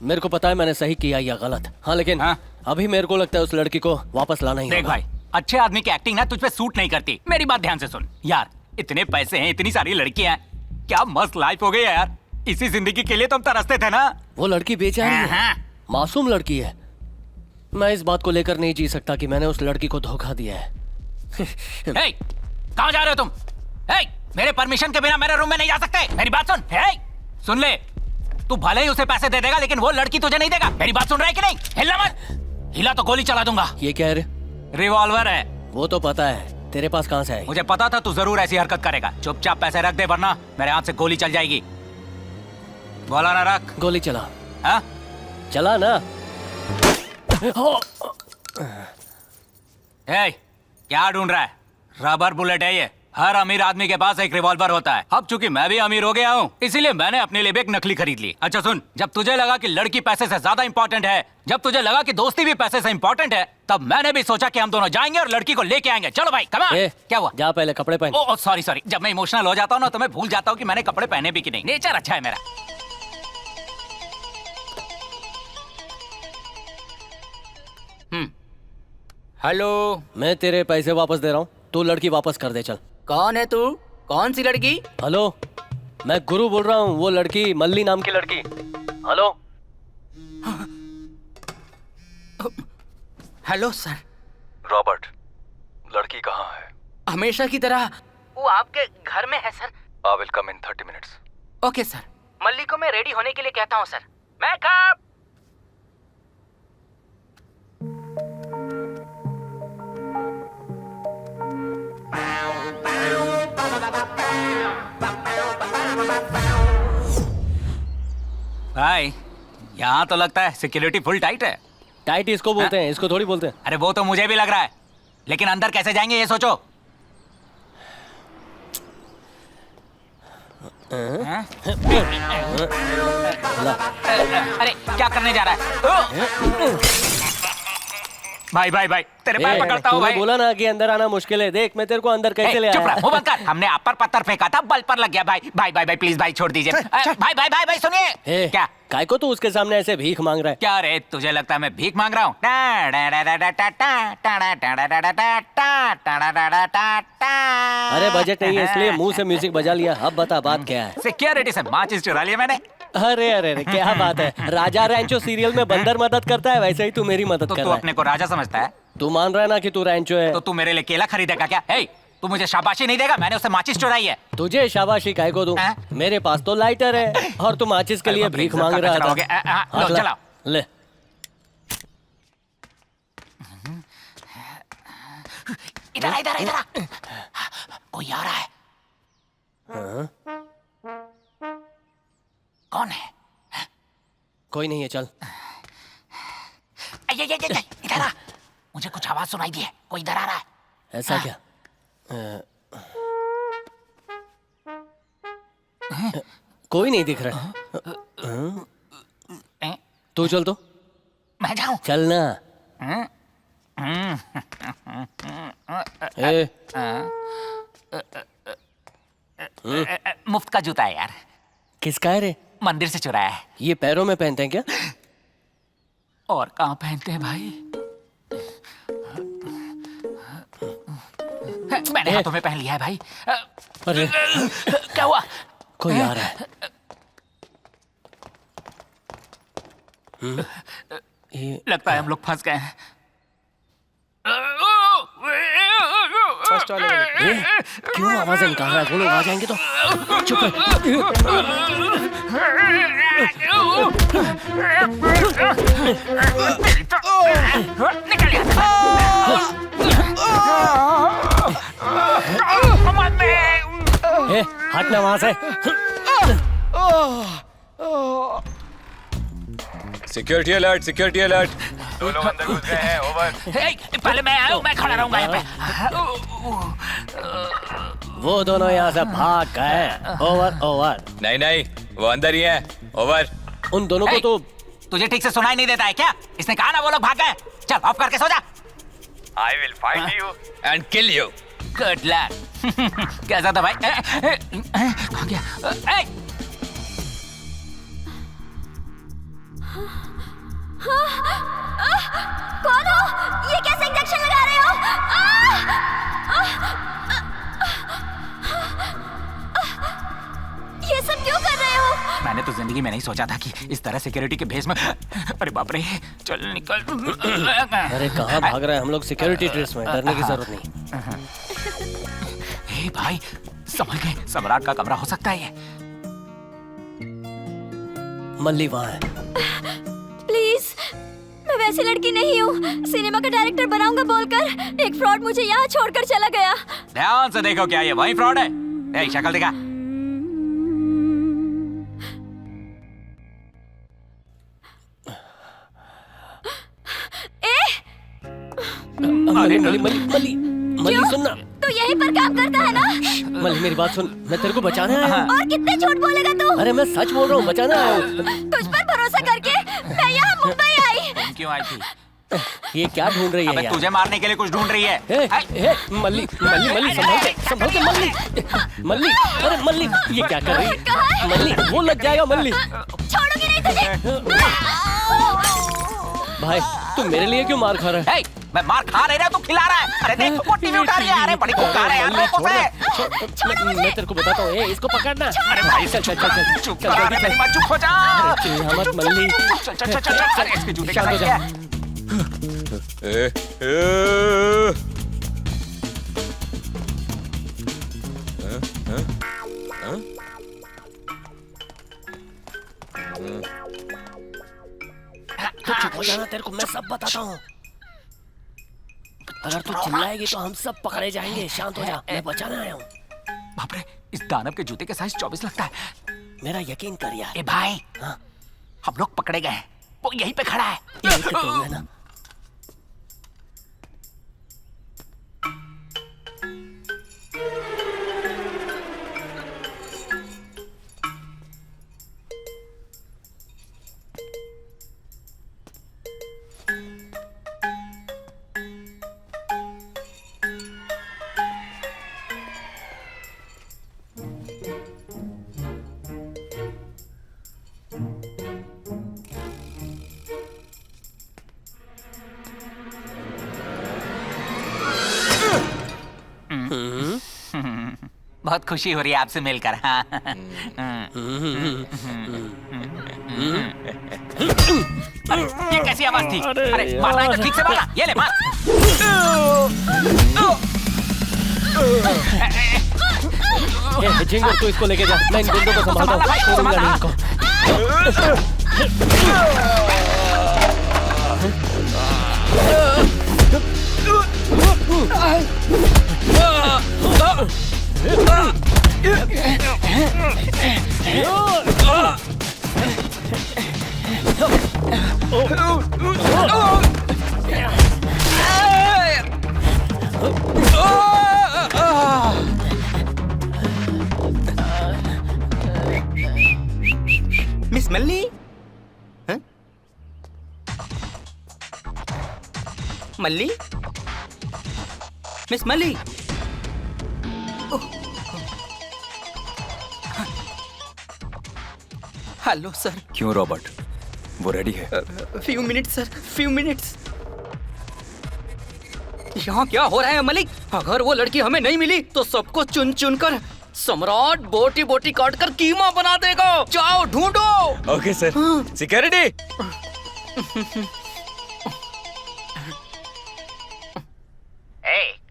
मेरे को पता है मैंने सही किया या गलत। हाँ लेकिन अभी मेरे को लगता है उस लड़की को वापस लाना ही होगा। देख भाई, अच्छे आदमी की एक्टिंग ना तुझ पे सूट नहीं करती। मेरी बात ध्यान से सुन यार, इतने पैसे हैं, इतनी सारी लड़कियां हैं, क्या मस्त लाइफ हो गई है यार। इसी जिंदगी के लिए तो हम तरसते थे ना। वो लड़की बेचारी है, मासूम लड़की है। मैं इस बात को लेकर नहीं जी सकता कि मैंने उस लड़की को धोखा दिया है। कहाँ जा रहे हो तुम? मेरे परमिशन के बिना मेरे रूम में नहीं जा सकते। मेरी बात सुन। सुन ले, तू भले ही उसे पैसे दे देगा लेकिन वो लड़की तुझे नहीं देगा। मेरी बात सुन रहा है कि नहीं? हिलना मत, हिला तो गोली चला दूंगा। ये क्या है? रिवॉल्वर है। वो तो पता है, तेरे पास कहाँ से है? मुझे पता था तू जरूर ऐसी हरकत करेगा। चुपचाप पैसे रख दे वरना मेरे हाथ से गोली चल जाएगी। बोला ना रख। गोली चला। हाँ चला ना। क्या ढूंढ रहा है? रबर बुलेट है ये। हर अमीर आदमी के पास एक रिवॉल्वर होता है। अब चूंकि मैं भी अमीर हो गया हूँ इसीलिए मैंने अपने लिए भी एक नकली खरीद ली। अच्छा सुन, जब तुझे लगा कि लड़की पैसे से ज्यादा इंपॉर्टेंट है, जब तुझे लगा कि दोस्ती भी पैसे से इंपॉर्टेंट है, तब मैंने भी सोचा कि हम दोनों जाएंगे और लड़की को लेके आएंगे। चलो भाई कम ऑन। क्या हुआ? जा पहले कपड़े पहन। ओह सॉरी सॉरी, जब मैं इमोशनल हो जाता हूँ ना तो मैं भूल जाता हूँ कि मैंने कपड़े पहने भी कि नहीं। नेचर अच्छा है मेरा। हेलो, मैं तेरे पैसे वापस दे रहा हूँ, तू लड़की वापस कर दे। चल। कौन है तू? कौन सी लड़की? हेलो, मैं गुरु बोल रहा हूँ। वो लड़की मल्ली नाम की लड़की। Hello hello sir. रॉबर्ट, लड़की कहाँ है? हमेशा की तरह वो आपके घर में है sir. I will come in 30 minutes. Okay sir. Malli को मैं रेडी होने के लिए कहता हूँ सर। मैं कब? भाई यहाँ तो लगता है सिक्योरिटी फुल टाइट है। टाइट इसको बोलते हैं, इसको थोड़ी बोलते हैं। अरे वो तो मुझे भी लग रहा है, लेकिन अंदर कैसे जाएंगे ये सोचो। अरे क्या करने जा रहा है? भाई भाई भाई तेरे पैर पकड़ता हूँ भाई। बोला ना कि अंदर आना मुश्किल है। देख मैं तेरे को अंदर कैसे ले आया। चुप रह, मुंह बंद कर। हमने आप पर पत्थर फेंका था, बल पर लग गया। भाई भाई भाई भाई प्लीज भाई छोड़ दीजिए। भाई भाई भाई भाई सुनिए। क्या काय को तू उसके सामने ऐसे भीख मांग रहा है? क्या रे, तुझे लगता है मैं भीख मांग रहा हूँ? अरे बजट नहीं है इसलिए मुंह से म्यूजिक बजा लिया। अब बता बात क्या है? सिक्योरिटी से माचिस चुरा लिया मैंने। अरे अरे अरे क्या बात है। राजा रैंचो सीरियल में बंदर मदद करता है, वैसे ही तू मेरी मदद कर रहा है। तू अपने को राजा समझता है? तू मान रहा है ना कि तू रैंचो है? तो तू मेरे लिए केला खरीदेगा क्या? तू मुझे शाबाशी नहीं देगा? मैंने उसे माचिस चुराई है। तुझे शाबाशी काय को दूं? मेरे पास तो लाइटर है और तू माचिस के लिए भीख मांग रहा था। लो चलाओ। ले। इधर इधर इधर कोई आ रहा है। कौन है? कोई नहीं है, चल। इधर आ, मुझे कुछ आवाज सुनाई दी है। कोई इधर आ रहा है। ऐसा क्या? कोई नहीं दिख रहा। तू चल तो। मैं जाऊं? चलना। मुफ्त का जूता है यार। किसका है रे? मंदिर से चुराया है। ये पैरों में पहनते हैं क्या? और कहाँ पहनते हैं भाई? मैंने हाथों में पहन लिया है भाई। अरे क्या हुआ? कोई आ रहा है। लगता है हम लोग फंस गए हैं। क्यों आवाज निकाल रहा है? वो लोग आ जाएंगे तो चुप हटना वहां से। Security alert, security alert. दो लोग अंदर घुस गए हैं, ओवर। पहले मैं आया हूँ, मैं खड़ा रहूंगा यहाँ पे। वो दोनों यहाँ से भाग गए। Over over. नहीं नहीं, वो अंदर ही है। ओवर। उन दोनों को तो तुझे ठीक से सुनाई नहीं देता है क्या? इसने कहा ना वो लोग भाग गए। चल ऑफ करके सो जा। I will find you and kill you. Good luck. कैसा था भाई? कहाँ गया? कौन हो? ये कैसे इंजेक्शन लगा रहे हो? ये सब क्यों कर रहे हो? मैंने तो जिंदगी में नहीं सोचा था कि इस तरह सिक्योरिटी के भेस में। अरे बाप रे, चल निकल। अरे कहाँ भाग रहे हैं हम लोग? सिक्योरिटी ड्रेस में, डरने की जरूरत नहीं। हे भाई, समझ गए, सम्राट का कमरा हो सकता है ये। मल्ली वहाँ है। प्लीज, मैं वैसी लड़की नहीं हूँ। सिनेमा का डायरेक्टर बनाऊंगा बोलकर एक फ्रॉड मुझे यहाँ छोड़कर चला गया। ध्यान से देखो, क्या ये वही फ्रॉड है? ए, शक्ल दिखा। मल्ली सुनना। तो यहीं पर काम करता है ना? मल्ली मेरी बात सुन, मैं तेरे को बचाने आया हूँ। और कितने झूठ बोलेगा तू? अरे मैं सच बोल रहा हूँ, बचाने आया हूँ। तुझ पर भरोसा करके मैं यहाँ मुंबई आई। क्यों आई थी? ये क्या ढूंढ रही है अबे यार? तुझे मारने के लिए कुछ ढूंढ रही है। मल्ली संभल के मल्ली। मल्ली, अरे मल्ली ये क्या कर रही है? मल्ली वो लग जाएगा। मल्ली छोड़ूंगी नहीं तुझे। भाई तू मेरे लिए क्यों मार खा रहा है? मैं मार खा नहीं रहा, तू खिला रहा है। अरे देख, तू पोटी भी उठा रही है। अरे बड़ी खुकार है यार लोगों से। मैं तेरे को बताता हूँ, इसको पकड़ना। अरे भाई चल चुप हो जा। मत मल्ली। चल इसके जूते का साइज क्या है? चुप हो जाना, तेरे को मैं सब बताता हूँ। अगर तू चिल्लाएगी तो हम सब पकड़े जाएंगे। शांत हो जा, मैं बचाने आया हूँ। बाप रे, इस दानव के जूते के साइज 24 लगता है। मेरा यकीन कर यार। ए भाई, हम लोग पकड़े गए हैं। वो यहीं पे खड़ा है। यहीं पे तो है ना? बहुत खुशी हो रही है आपसे मिलकर। हाँ। अरे ये कैसी आवाज थी? अरे मारना है तो ठीक से मारना। ये ले मार। जिंगर तू इसको लेके जा, मैं इन गुंडों को संभालता हूँ। छोड़ूंगा नहीं इनको। Miss Malli, Malli, miss Malli. Hello sir. क्यों रॉबर्ट, वो रेडी है? Few minutes sir, few minutes. यहाँ क्या हो रहा है मलिक? अगर वो लड़की हमें नहीं मिली तो सबको चुन चुन कर सम्राट बोटी बोटी काट कर कीमा बना देगा। जाओ ढूंढो। Okay sir. सिक्योरिटी।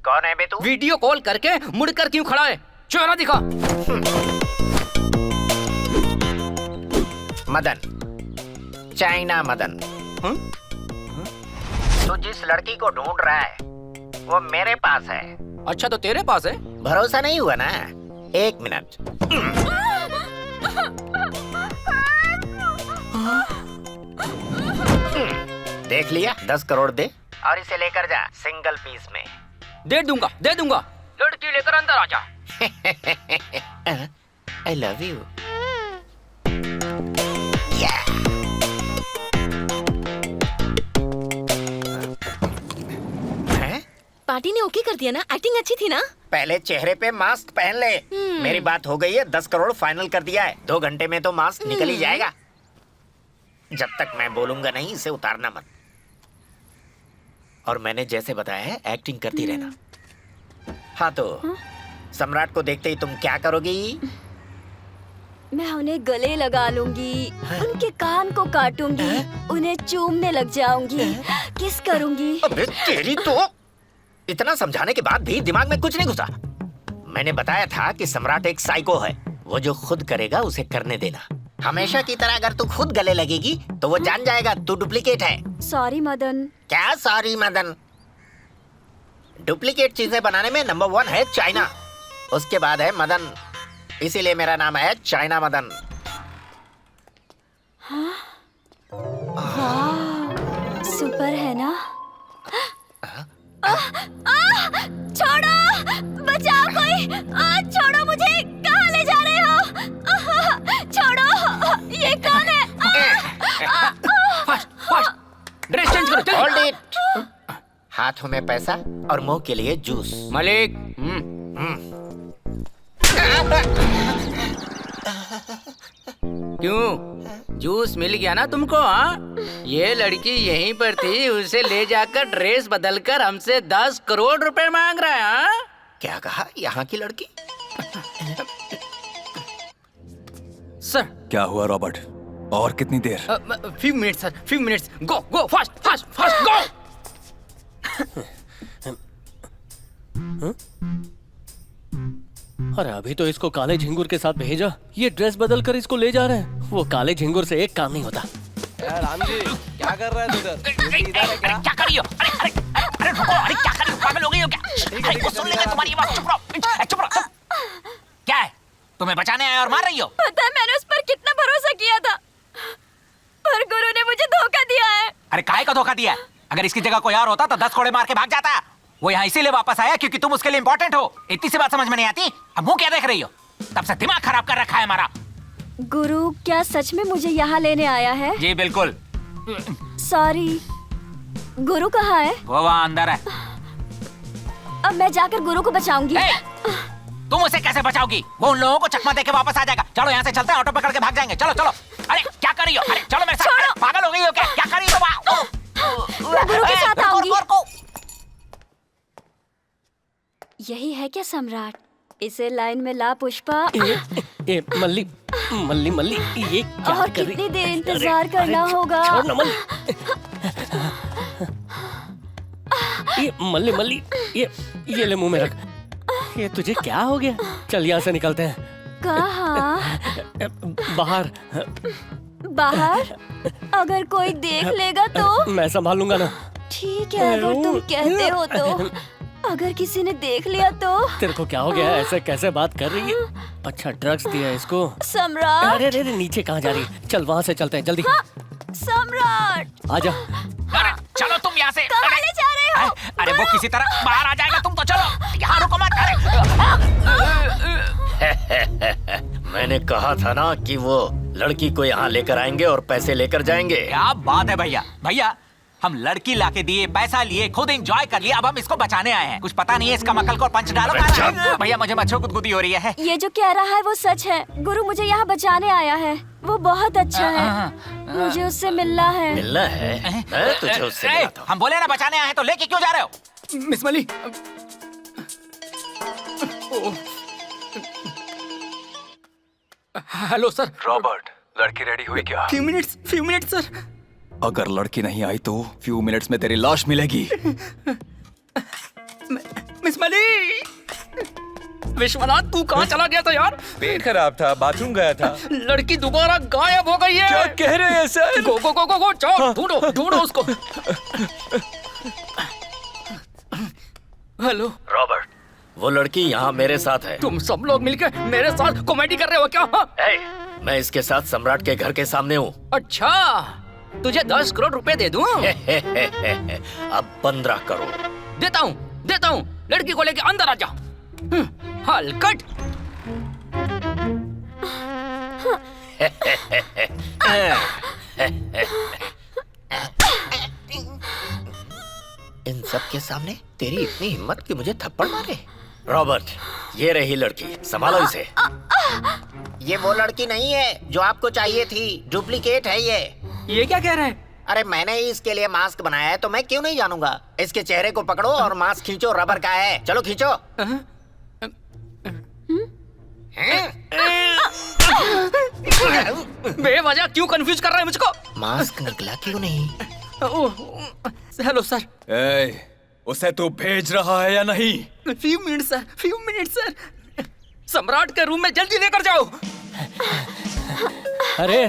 कौन है बे तू? वीडियो कॉल करके मुड़कर क्यों खड़ा है? चेहरा दिखा। मदन, चाइना मदन। तू जिस लड़की को ढूंढ रहा है वो मेरे पास है। अच्छा तो तेरे पास है? भरोसा नहीं हुआ ना? 1 मिनट। देख लिया, 10 करोड़ दे और इसे लेकर जा सिंगल पीस में। दे दूंगा दे दूंगा। लड़की लेकर अंदर आ जा। I love you. पार्टी ने ओके कर दिया ना? एक्टिंग अच्छी थी ना? पहले चेहरे पे मास्क पहन ले। मेरी बात हो गई है, 10 करोड़ फाइनल कर दिया है। 2 घंटे में तो मास्क निकल ही जाएगा। जब तक मैं बोलूंगा नहीं, इसे उतारना मत। और मैंने जैसे बताया है, एक्टिंग करती रहना। हाँ तो सम्राट को देखते ही तुम क्या करोगी? मैं उन्हें गले लगा लूंगी, उनके कान को काटूंगी, उन्हें चूमने लग जाऊंगी, किस करूंगी। अबे तेरी तो! इतना समझाने के बाद भी दिमाग में कुछ नहीं घुसा। मैंने बताया था कि सम्राट एक साइको है। वो जो खुद करेगा उसे करने देना। हमेशा की तरह अगर तू खुद गले लगेगी तो वो जान जाएगा तू डुप्लीकेट है। सॉरी मदन। क्या सॉरी मदन? डुप्लीकेट चीजें बनाने में नंबर 1 है चाइना, उसके बाद है मदन। इसीलिए मेरा नाम है चाइना मदन। हाँ? वाह, सुपर है ना? छोड़ो, बचाओ कोई! छोड़ो मुझे, कहाँ ले जा रहे हो? छोड़ो, ये कौन है? ड्रेस चेंज करो, चलो। Hold it। हाथों में पैसा और मुंह के लिए जूस। मलिक। क्यों, जूस मिल गया ना तुमको? हाँ, ये लड़की यहीं पर थी, उसे ले जाकर ड्रेस बदलकर हमसे 10 करोड़ रुपए मांग रहा है। हाँ? क्या कहा? यहाँ की लड़की? सर। क्या हुआ रॉबर्ट? और कितनी देर? few minutes sir, few minutes। Go, go, fast, fast, fast, go। अरे अभी तो इसको काले झिंगुर के साथ भेजा, ये ड्रेस बदल कर इसको ले जा रहे हैं। वो काले झिंगुर से एक काम नहीं होता। राम जी, क्या कर रहा है इधर? इधर है क्या? क्या कर रही हो? अरे रुको, अरे क्या कर रही हो? पागल हो गई हो क्या? अरे को सुन लेंगे तुम्हारी बात। चुप रहो, चुप रहो। क्या है? तुम्हें बचाने आया और मार रही हो? पता है मैंने उस पर कितना भरोसा किया था, पर गुरु ने मुझे धोखा दिया है। अरे काहे का धोखा दिया? अगर इसकी जगह कोई और होता तो 10 कोड़े मार के भाग जाता। वो यहाँ इसीलिए वापस आया क्योंकि तुम उसके लिए इम्पोर्टेंट हो। इतनी सी बात समझ में नहीं आती? अब मुंह क्या देख रही हो? तब से दिमाग खराब कर रखा है हमारा। गुरु क्या सच में मुझे यहाँ लेने आया है? जी बिल्कुल। सॉरी, गुरु कहाँ है? वो वहाँ अंदर है। अब मैं जाकर गुरु को बचाऊंगी। तुम उसे कैसे बचाओगी? वो उन लोगों को चकमा देके वापस आ जाएगा। चलो यहाँ से चलते हैं, ऑटो पकड़ के भाग जाएंगे। चलो चलो। अरे क्या कर रही हो? अरे चलो मेरे साथ। पागल हो गई हो क्या? क्या कर रही हो? मैं गुरु के साथ आऊंगी। यही है क्या सम्राट? इसे लाइन में ला पुष्पा। ए मल्ली मल्ली मल्ली, ये क्या और कर रही? कितनी देर इंतजार करना होगा? छोड़ ना मल्ली। ये मल्ली मल्ली, ये ले मुंह में रख। ये तुझे क्या हो गया? चल यहाँ से निकलते हैं। कहाँ? बाहर। बाहर? अगर कोई देख लेगा तो? मैं संभाल लूंगा ना। ठीक है, अगर तुम कहते हो तो। अगर किसी ने देख लिया तो? तेरे को क्या हो गया? ऐसे कैसे बात कर रही है? अच्छा ड्रग्स दिया है इसको? सम्राट। अरे अरे नीचे कहाँ जा रही है? चल वहाँ से चलते हैं जल्दी। हाँ, सम्राट। आजा। अरे चलो तुम यहाँ से। कहाँ ले जा रहे हो? अरे वो किसी तरह बाहर आ जाएगा, तुम तो चलो। यहाँ रुको मत। मैंने कहा था ना कि वो लड़की को यहाँ लेकर आएंगे और पैसे लेकर जाएंगे। क्या बात है भैया। भैया हम लड़की लाके दिए, पैसा लिए, खुद एंजॉय कर लिया, अब हम इसको बचाने आए हैं। कुछ पता नहीं है इसका मक्कल को पंच डालो। भैया मुझे मच्छर गुदगुदी हो रही है। ये जो कह रहा है वो सच है। गुरु मुझे यहाँ बचाने आया है। वो बहुत अच्छा है। मुझे उससे मिलना है। मिलना है? मैं तुझे उससे मिलाता हूँ। हम बोले ना बचाने आए हैं, तो लेके क्यों जा रहे हो? मिस मली। Hello sir. रॉबर्ट, लड़की रेडी हुई क्या? few minutes sir. अगर लड़की नहीं आई तो फ्यू मिनट्स में तेरी लाश मिलेगी। मिस मली। विश्वनाथ तू कहाँ चला गया था यार? पेट खराब था, बाथरूम गया था। लड़की दोबारा गायब हो गई है। क्या कह रहे हैं सर? गो गो गो गो गो, जाओ ढूंढो उसको। हेलो रॉबर्ट, वो लड़की यहाँ मेरे साथ है। तुम सब लोग मिलकर मेरे साथ कॉमेडी कर रहे हो क्या? हाँ? मैं इसके साथ सम्राट के घर के सामने हूँ। अच्छा, तुझे 10 करोड़ रुपए दे दूं? अब 15 करोड़ देता हूँ। लड़की को लेके अंदर आ जा। हलकट। इन सब के सामने तेरी इतनी हिम्मत कि मुझे थप्पड़ मारे? रॉबर्ट, ये रही लड़की, संभालो इसे। ये वो लड़की नहीं है जो आपको चाहिए थी, डुप्लीकेट है ये। ये क्या कह रहा है? अरे मैंने ही इसके लिए मास्क बनाया है तो मैं क्यों नहीं जानूंगा। इसके चेहरे को पकड़ो और मास्क खींचो, रबर का है। चलो खींचो। बेवजह क्यों कंफ्यूज कर रहा है मुझको? मास्क निकला क्यों नहीं? Hello sir. उसे तू भेज रहा है या नहीं? Few minute sir. सम्राट के रूम में जल्दी लेकर जाओ। अरे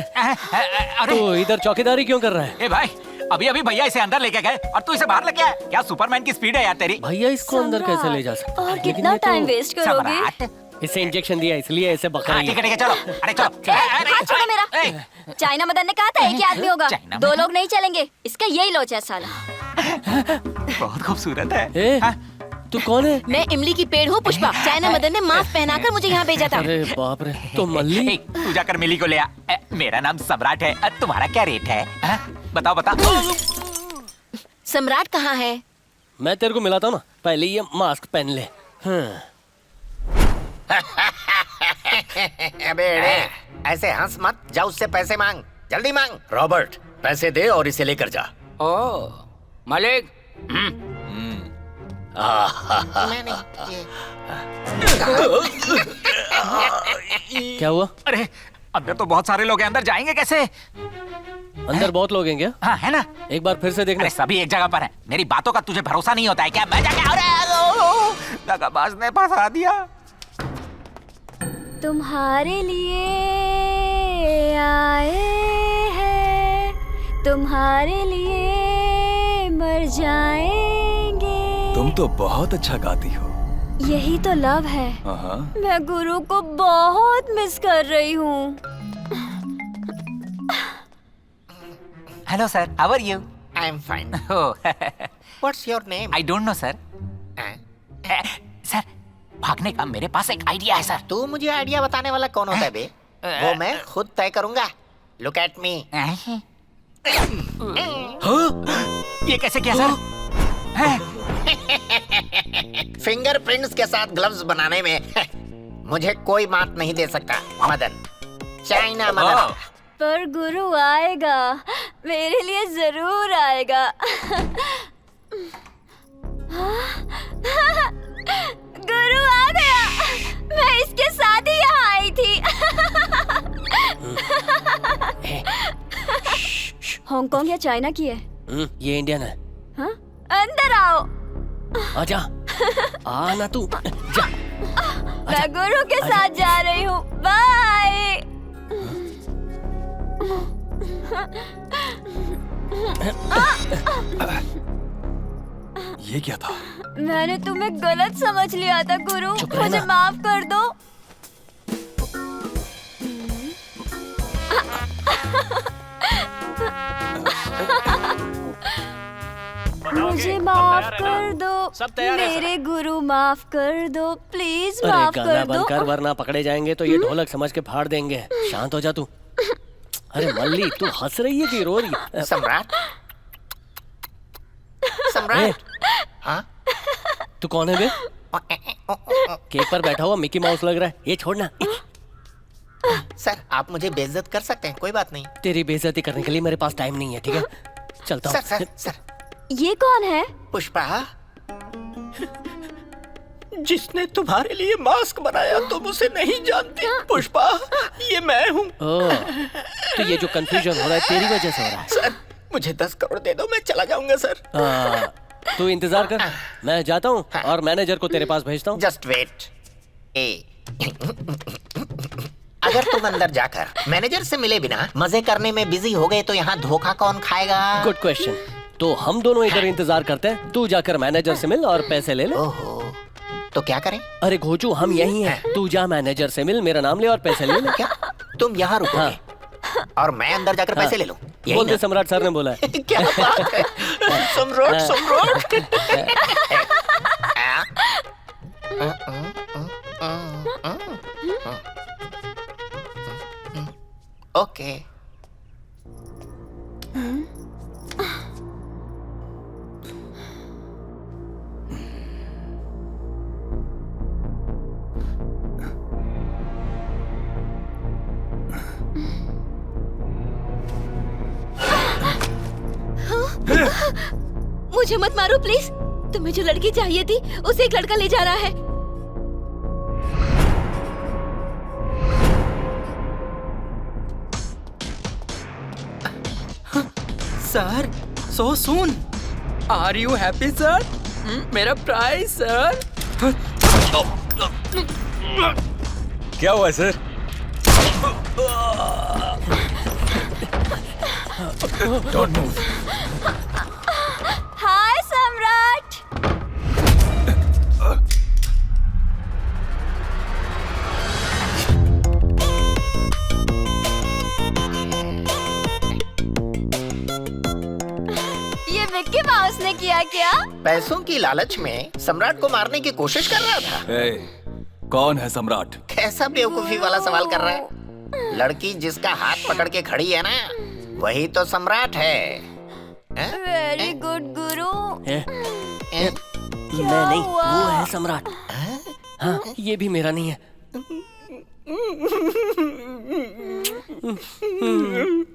तू इधर चौकीदारी क्यों कर रहा है? ए भाई, अभी अभी भैया इसे अंदर लेके गए और तू इसे बाहर लेके आया। क्या सुपरमैन की स्पीड है यार तेरी। भैया इसको अंदर कैसे ले जा सकते? और कितना टाइम वेस्ट करोगे? इसे इंजेक्शन दिया इसलिए ऐसे बका रही है। ठीक है चलो। अरे चलो। हाथ छोड़ो मेरा। चाइना मदन ने कहा था एक ही आदमी होगा, 2 लोग नहीं चलेंगे। इसका यही लोच है साला। बहुत खूबसूरत है। तू कौन है? मैं इमली की पेड़ हूँ पुष्पा। चाइना मदन ने मास्क पहनाकर मुझे यहाँ भेजा था। अरे बाप रे, तो मल्ली। तू जाकर मिली को ले आ। मेरा नाम सम्राट है। तुम्हारा क्या रेट है? बताओ। सम्राट कहाँ है? मैं तेरे को मिलाता हूँ ना, पहले ये मास्क पहन ले। अबे ऐसे हंस मत, जा उससे पैसे मांग, जल्दी मांग। रॉबर्ट, पैसे दे और इसे लेकर जा। ओ मलिक। क्या हुआ? अरे अंदर तो बहुत सारे लोग हैं, अंदर जाएंगे कैसे? अंदर बहुत लोग हैं क्या? हाँ है ना। एक बार फिर से देखना। सभी एक जगह पर हैं। मेरी बातों का तुझे भरोसा नहीं होता है क्या? मैं जाके दगाबाज ने फंसा दिया। तुम्हारे लिए आए हैं, तुम्हारे लिए मर जाएंगे। तुम तो बहुत अच्छा गाती हो। यही तो लव है। मैं गुरु को बहुत मिस कर रही हूँ। Hello sir, how are you? I am fine. What's your name? I don't know sir. Sir, भागने का मेरे पास एक आइडिया है सर। तू मुझे आइडिया बताने वाला कौन होता है बे? वो मैं खुद तय करूंगा। Look at me. ये कैसे किया सर? फिंगरप्रिंट्स के साथ ग्लव्स बनाने में मुझे कोई मात नहीं दे सकता। मदन, चाइना मदन। पर गुरु आएगा, मेरे लिए जरूर आएगा। गुरु आ गया। मैं इसके साथ ही यहाँ आई थी। हांगकांग या चाइना की है? ये इंडियन है। हाँ? अंदर आओ। आजा। आना तू। जा। मैं गुरु के साथ जा रही हूँ। बाय। ये क्या था? मैंने तुम्हें गलत समझ लिया था गुरु, मुझे माफ कर दो। मुझे माफ कर दो, मेरे गुरु माफ कर दो, प्लीज माफ कर दो। गाना बंद कर वरना पकड़े जाएंगे तो ये ढोलक समझ के फाड़ देंगे। शांत हो जा तू। अरे मल्ली, तू हंस रही है कि रो रही है? सम्राट, सम्राट। हाँ? तू कौन है बे? केक पर बैठा हुआ मिकी माउस लग रहा है। ये छोड़ना। सर, आप मुझे बेइज्जत कर सकते हैं, कोई बात नहीं। तेरी बेइज्जती करने के लिए मेरे पास टाइम नहीं है, ठीक है? चलता हूँ। Sir, sir. ये कौन है? पुष्पा। जिसने तुम्हारे लिए मास्क बनाया तुम उसे नहीं जानती। पुष्पा, ये मैं हूँ। तो ये जो कंफ्यूजन हो रहा है तेरी वजह से हो रहा है। सर, मुझे 10 करोड़ दे दो, मैं चला जाऊंगा सर। तू इंतजार कर, मैं जाता हूँ और मैनेजर को तेरे पास भेजता हूँ। Just wait. अगर तुम अंदर जाकर मैनेजर से मिले बिना मजे करने में बिजी हो गए तो यहाँ धोखा कौन खाएगा? Good question. तो हम दोनों इधर इंतजार करते हैं, तू जाकर मैनेजर से मिल और पैसे ले ले। ओहो, तो क्या करें? अरे घोचू हम यही हैं। तू जा मैनेजर से मिल, मेरा नाम ले और पैसे ले ले। क्या तुम यहाँ रुकोगे और मैं अंदर जाकर पैसे ले लूं? यही बोल दे ना? सम्राट सर ने बोला है। क्या बात है? सम्राट सम्राट। ओके। मुझे मत मारो प्लीज। तुम्हें जो लड़की चाहिए थी उसे एक लड़का ले जा रहा है। Sir so soon. Are you happy sir? मेरा प्राइज सर। क्या हुआ सर? Don't move. हाय सम्राट। ये मिक्की माउस ने किया क्या? पैसों की लालच में सम्राट को मारने की कोशिश कर रहा था। कौन है सम्राट? कैसा बेवकूफी वाला सवाल कर रहा है? लड़की जिसका हाथ पकड़ के खड़ी है ना, वही तो सम्राट है। वेरी गुड गुरु। मैं नहीं, वो है सम्राट। हाँ, ये भी मेरा नहीं है। वेरी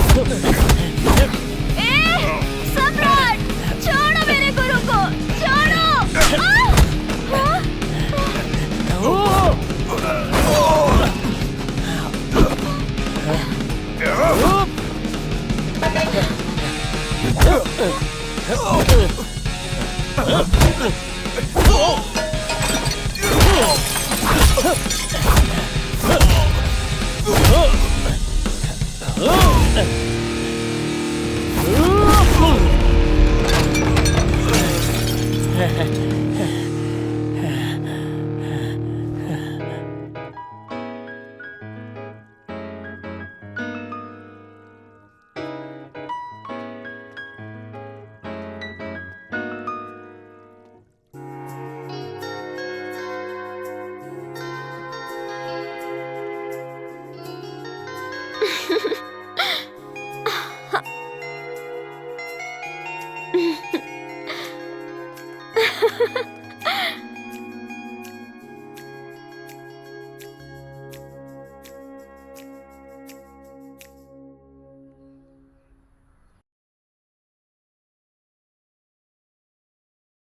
सुपर सम्राट, छोड़ो मेरे गुरु को, छोड़ो। Ha ha ha.